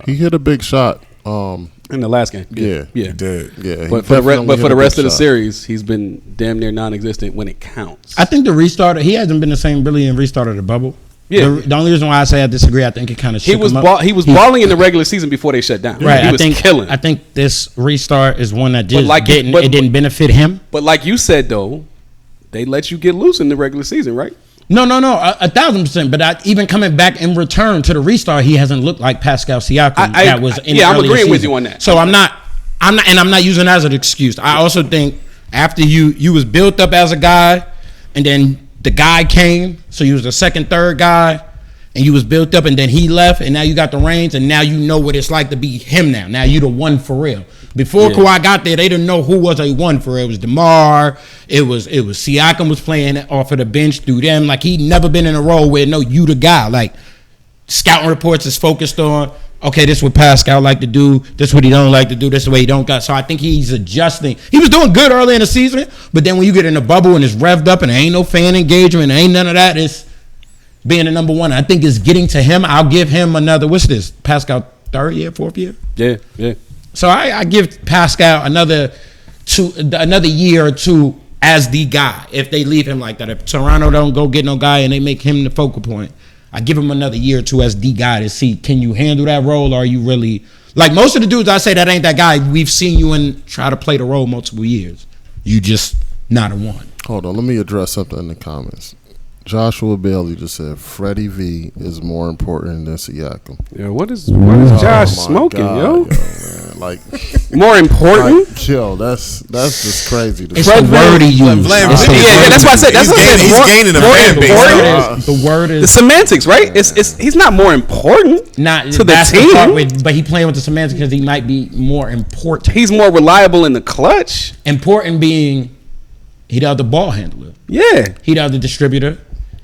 He hit a big shot. In the last game. Yeah. He did. Yeah. But for the rest of the series, he's been damn near non-existent when it counts. I think the restarter, he hasn't been the same really in restarted the bubble. Yeah. The only reason why I say I disagree, I think it kind of he was balling in the regular season before they shut down. Right. He was killing. I think this restart is one that just it but didn't benefit him. But like you said, though, they let you get loose in the regular season, right? No, 1,000%. But even coming back in return to the restart, he hasn't looked like Pascal Siakam. That was in I'm earlier agreeing season. with you on that. So I'm not using that as an excuse. I also think after you was built up as a guy, and then the guy came, so you was the second, third guy, and you was built up, and then he left, and now you got the reins, and now you know what it's like to be him now. Now you the one for real. Before Kawhi got there, they didn't know who was a one for real. It was DeMar. It was Siakam was playing off of the bench through them. Like, he'd never been in a role where, no, you the guy. Like, scouting reports is focused on, okay, this is what Pascal like to do. This is what he don't like to do. This is the way he don't got. So I think he's adjusting. He was doing good early in the season, but then when you get in the bubble and it's revved up and there ain't no fan engagement, ain't none of that, it's being the number one. I think it's getting to him. I'll give him another, what's this, Pascal third year, fourth year? Yeah. So I give Pascal another year or two as the guy if they leave him like that. If Toronto don't go get no guy and they make him the focal point, I give him another year or two as the guy to see, can you handle that role, or are you really like most of the dudes I say that ain't that guy, we've seen you in try to play the role multiple years. You just not a one. Hold on, let me address something in the comments. Joshua Bailey just said Freddie V is more important than Siakam. Yeah, what is Josh smoking, yo? Man. Like more important? Like, yo, that's just crazy. It's the word he used. That's why I said he's gaining a fan base. The word is the semantics, right? It's he's not more important not to the team, but he playing with the semantics because he might be more important. He's more reliable in the clutch. Important being he the other ball handler. Yeah, he the other distributor.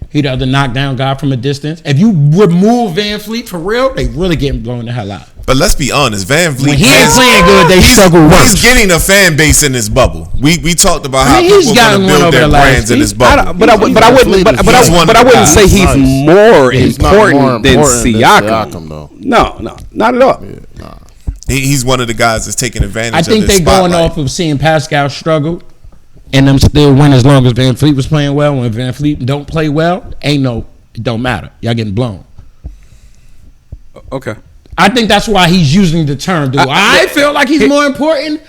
He the other knockdown guy from a distance. If you remove Van Fleet for real, they really getting blown the hell out. But let's be honest, Van Vliet. When he ain't playing good, they struggle worse. He's getting a fan base in his bubble. We talked about how he's people want to build their brands in his bubble. But I wouldn't say he's more important than Siakam. Though. No, not at all. Yeah, nah. He's one of the guys that's taking advantage. I think of this they going spotlight. off of seeing Pascal struggle. And them still win as long as Van Fleet was playing well. When Van Fleet don't play well, it don't matter. Y'all getting blown. Okay. I think that's why he's using the term. I feel like he's more important.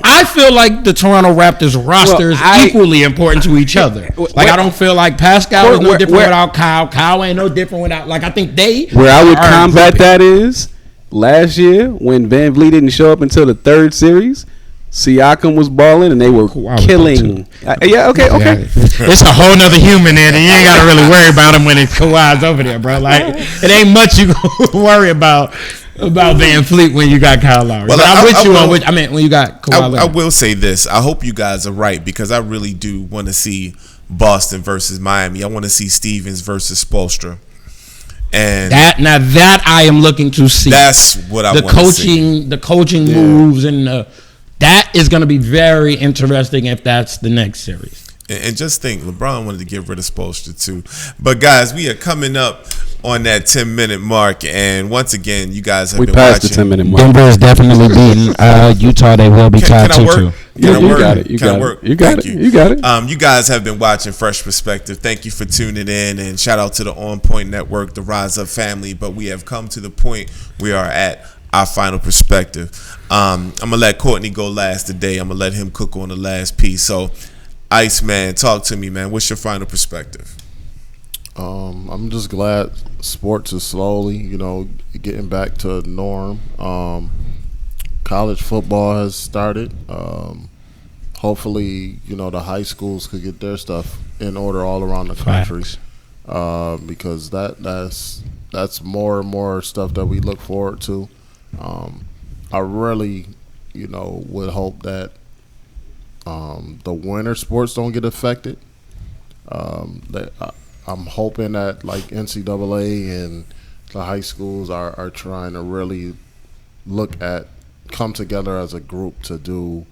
I feel like the Toronto Raptors roster is equally important to each other. Like I don't feel like Pascal is no different without Kyle. Kyle ain't no different without. Like I think they. Where I would combat that is last year when Van Vliet didn't show up until the third series. Siakam was balling and they were killing. Yeah, okay. It's a whole nother human there, and you ain't got to really worry about him when it's Kawhi's over there, bro. Like it ain't much you gonna worry about Van Fleet when you got Kyle Lowry. Well, when you got Kawhi. I will say this. I hope you guys are right because I really do want to see Boston versus Miami. I want to see Stevens versus Spoelstra. And that I am looking to see. That's what I want to see. The coaching moves and that is going to be very interesting if that's the next series. And just think, LeBron wanted to get rid of Spoelstra too. But guys, we are coming up on that 10-minute mark, and once again, you guys have been passed watching. the 10-minute mark. Denver is definitely beating Utah. They will be tied 2-2. You got it. You got it. You guys have been watching Fresh Perspective. Thank you for tuning in, and shout out to the On Point Network, the Rise Up family. But we have come to the point we are at our final perspective. I'm gonna let Courtney go last today. I'm gonna let him cook on the last piece. So, Ice Man, talk to me, man. What's your final perspective? I'm just glad sports is slowly, getting back to norm. College football has started. Hopefully, the high schools could get their stuff in order all around the country, because that's more and more stuff that we look forward to. I really, would hope that the winter sports don't get affected. I'm hoping that like NCAA and the high schools are trying to really come together as a group to do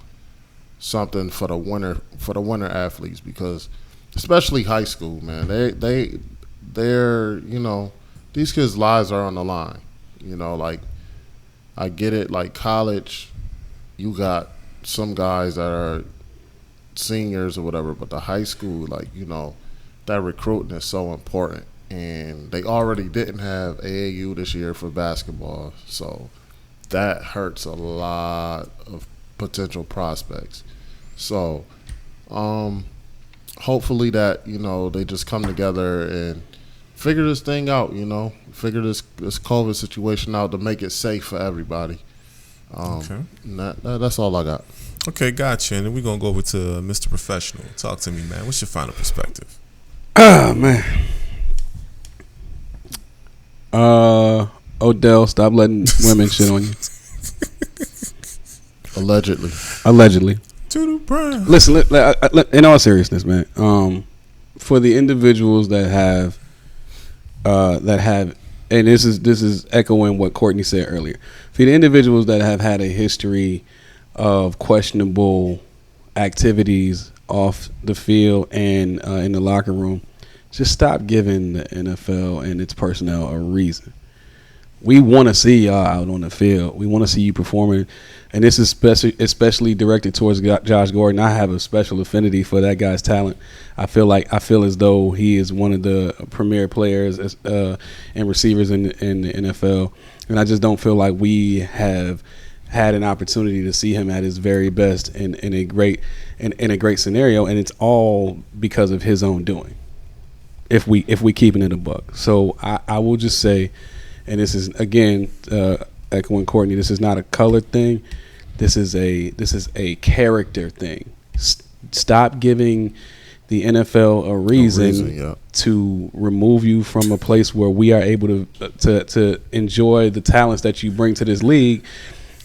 something for the winter athletes, because especially high school, man, they're these kids' lives are on the line. Like I get it, like college, you got some guys that are seniors or whatever, but the high school, that recruiting is so important. And they already didn't have AAU this year for basketball, so that hurts a lot of potential prospects. So hopefully that, they just come together and figure this thing out, figure this COVID situation out to make it safe for everybody. Okay. That's all I got. Okay, gotcha. And then we're going to go over to Mr. Professional. Talk to me, man. What's your final perspective? Oh, man. Odell, stop letting women shit on you. Allegedly. To the brand. Listen, in all seriousness, man, for the individuals that have, and this is echoing what Courtney said earlier. For the individuals that have had a history of questionable activities off the field and in the locker room, just stop giving the NFL and its personnel a reason. We want to see y'all out on the field. We want to see you performing. And this is especially directed towards Josh Gordon. I have a special affinity for that guy's talent. I feel as though he is one of the premier players and receivers in the NFL. And I just don't feel like we have had an opportunity to see him at his very best in a great scenario. And it's all because of his own doing. If we keeping it a buck. So I will just say, and this is again echoing Courtney, this is not a color thing. This is a character thing. Stop giving the NFL a reason to remove you from a place where we are able to enjoy the talents that you bring to this league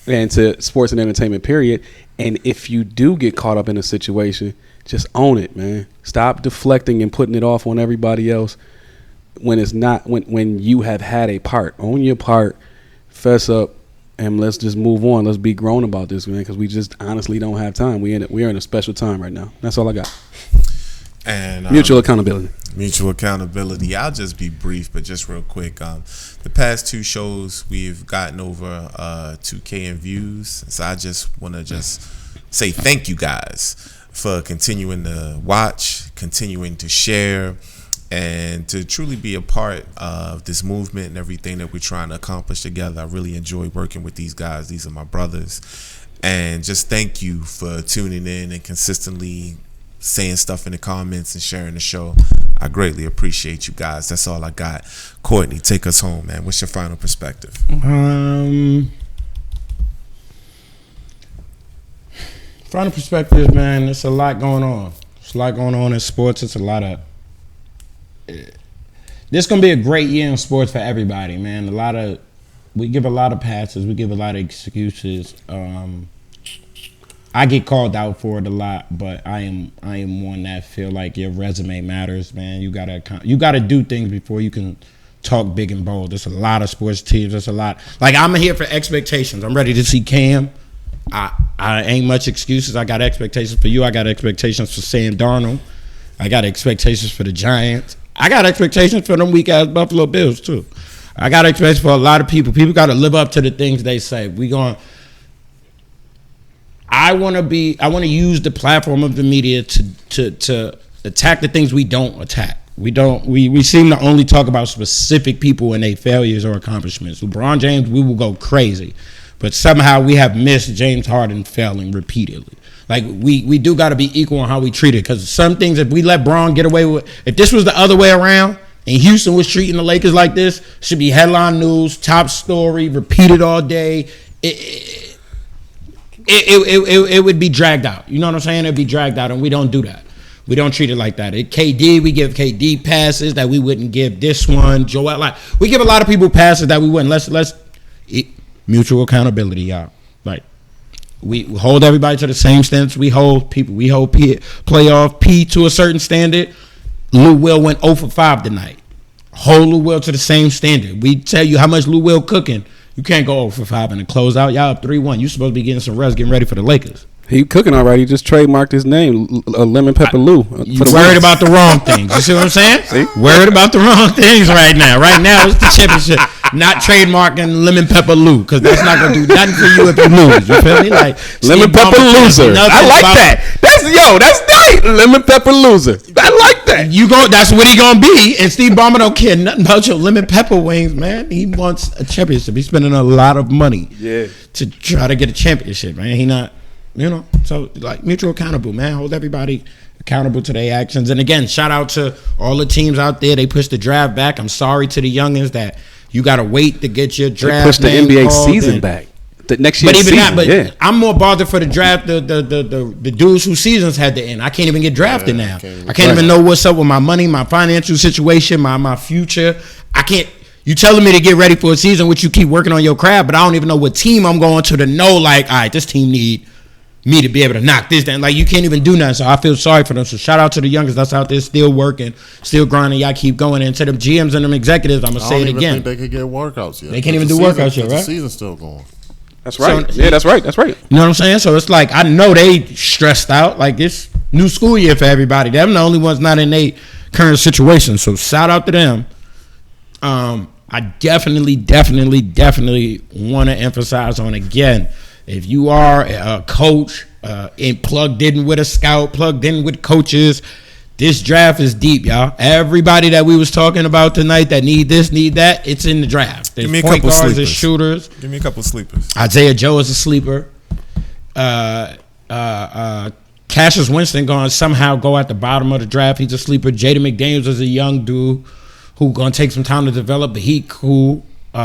and to sports and entertainment, period. And if you do get caught up in a situation, just own it, man. Stop deflecting and putting it off on everybody else when it's not, when you have had a part. Own your part, fess up, and let's just move on. Let's be grown about this, man, because we just honestly don't have time. We're in a special time right now. That's all I got. And mutual accountability. Mutual accountability. I'll just be brief, but just real quick. The past 2 shows we've gotten over 2K in views, so I just want to just say thank you guys for continuing to watch, continuing to share, and to truly be a part of this movement and everything that we're trying to accomplish together. I really enjoy working with these guys. These are my brothers. And just thank you for tuning in and consistently saying stuff in the comments and sharing the show. I greatly appreciate you guys. That's all I got. Courtney, take us home, man. What's your final perspective? Final perspective, man. There's a lot going on. There's a lot going on in sports. It's a lot of. This is gonna be a great year in sports for everybody, man. We give a lot of passes. We give a lot of excuses. I get called out for it a lot, but I am one that feel like your resume matters, man. You gotta do things before you can talk big and bold. There's a lot of sports teams. There's a lot. Like, I'm here for expectations. I'm ready to see Cam. I ain't much excuses. I got expectations for you. I got expectations for Sam Darnold. I got expectations for the Giants. I got expectations for them weak ass Buffalo Bills too. I got expectations for a lot of people. People got to live up to the things they say. I want to use the platform of the media to attack the things we don't attack. We seem to only talk about specific people and their failures or accomplishments. LeBron James, we will go crazy, but somehow we have missed James Harden failing repeatedly. Like, we do got to be equal on how we treat it, because some things, if we let Bron get away with, if this was the other way around and Houston was treating the Lakers like this, should be headline news, top story, repeated all day. It would be dragged out. You know what I'm saying? It'd be dragged out, and we don't do that. We don't treat it like that. We give KD passes that we wouldn't give this one. Joel, like, we give a lot of people passes that we wouldn't. Let's mutual accountability, y'all. Like, we hold everybody to the same standards. We hold playoff P to a certain standard. Lou Will went 0 for 5 tonight. Hold Lou Will to the same standard. We tell you how much Lou Will cooking. You can't go 0 for 5 in the closeout. Y'all up 3-1. You supposed to be getting some rest, getting ready for the Lakers. He cooking already. He just trademarked his name, Lemon Pepper Lou. You worried about the wrong things. You see what I'm saying? See? Worried about the wrong things right now. Right now, it's the championship. Not trademarking Lemon Pepper Lou, because that's not going to do nothing for you if you lose. You feel me? Like, Lemon Pepper Loser. I like that. That's tight. Lemon Pepper Loser. I like that. That's what he going to be. And Steve Ballmer don't care nothing about your lemon pepper wings, man. He wants a championship. He's spending a lot of money to try to get a championship, man. He not. So, like, mutual accountable, man. Hold everybody accountable to their actions. And again, shout out to all the teams out there. They pushed the draft back. I'm sorry to the youngins that you got to wait to get your draft. They pushed the NBA season back. The next year's season. I'm more bothered for the draft. The dudes whose seasons had to end. I can't even get drafted now. I can't even know what's up with my money, my financial situation, my future. I can't. You telling me to get ready for a season, which you keep working on your craft, but I don't even know what team I'm going to know. Like, all right, this team need me to be able to knock this down. Like, you can't even do nothing. So I feel sorry for them. So shout out to the youngest that's out there still working, still grinding. Y'all keep going. And to them GMs and them executives, I'm gonna say it again. I don't even think they could get workouts yet. They can't even do workouts yet, right? The season's still going. That's right. So, that's right. That's right. You know what I'm saying? So it's like, I know they stressed out. Like, it's new school year for everybody. Them the only ones not in their current situation. So shout out to them. I definitely want to emphasize on again, if you are a coach and plugged in with a scout, plugged in with coaches, this draft is deep, y'all. Everybody that we was talking about tonight that need this, need that, it's in the draft. There's Give me a point couple guards, sleepers. there's shooters. Give me a couple sleepers. Isaiah Joe is a sleeper. Cassius Winston going to somehow go at the bottom of the draft. He's a sleeper. Jaden McDaniels is a young dude who going to take some time to develop, but he cool. It's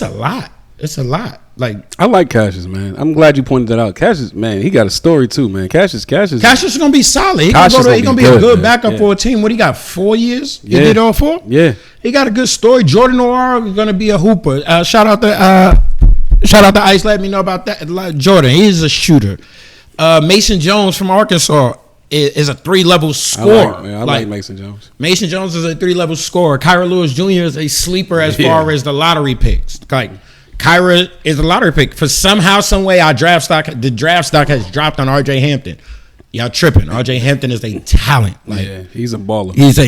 a lot. It's a lot. Like, I like Cassius, man. I'm glad you pointed that out. Cassius, man, he got a story too, man. Cassius Cassius is going to be solid. He's Cassius going to be a good, good man. backup Yeah. for a team. What, he got 4 years? He Yeah. did all 4? Yeah. He got a good story. Jordan O'Hara is going to be a hooper. Shout out to Ice. Let me know about that. Jordan, he's a shooter. Mason Jones from Arkansas is a 3-level scorer. I like Mason Jones. Mason Jones is a 3-level scorer. Kyra Lewis Jr. is a sleeper as far as the lottery picks. Like, Kyra is a lottery pick. For somehow, some way, the draft stock has dropped on R.J. Hampton. Y'all tripping. R.J. Hampton is a talent. Like, Yeah, he's a baller. He's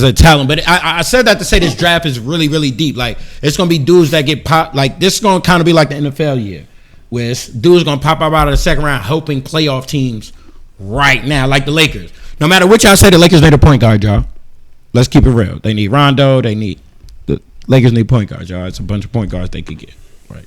a talent. But I said that to say this draft is really, really deep. Like, it's going to be dudes that get popped. Like, this is going to kind of be like the NFL year, where dudes going to pop up out of the second round helping playoff teams right now, like the Lakers. No matter what y'all say, the Lakers need a point guard, y'all. Let's keep it real. They need Rondo. The Lakers need point guards, y'all. It's a bunch of point guards they could get. Right.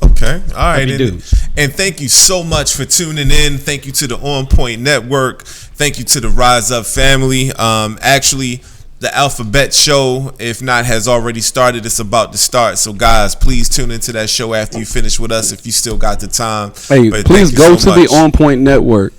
Okay. All right. Happy dudes. And thank you so much for tuning in. Thank you to the On Point Network. Thank you to the Rise Up family. Actually, the Alphabet Show, if not, has already started. It's about to start. So, guys, please tune into that show after you finish with us if you still got the time. Hey, But please thank you go so to much. the On Point Network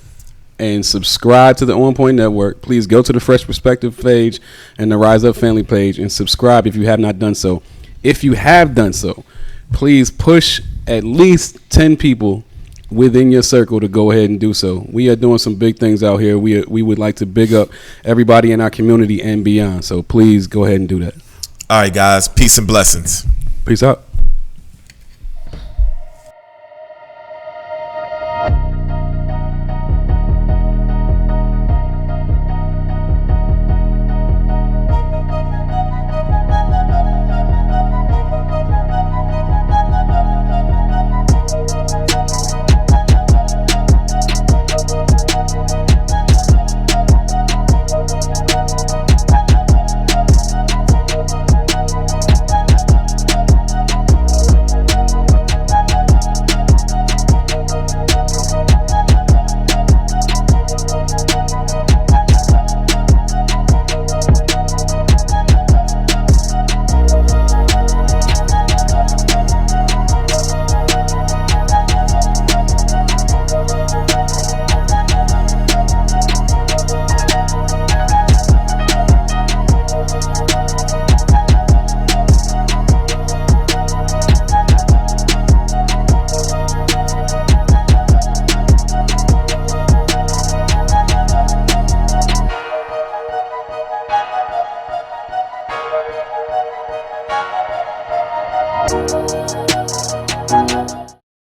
and subscribe to the On Point Network. Please go to the Fresh Perspective page and the Rise Up Family page and subscribe if you have not done so. If you have done so, please push at least 10 people within your circle to go ahead and do so. We are doing some big things out here. We would like to big up everybody in our community and beyond. So please go ahead and do that. All right, guys. Peace and blessings. Peace out.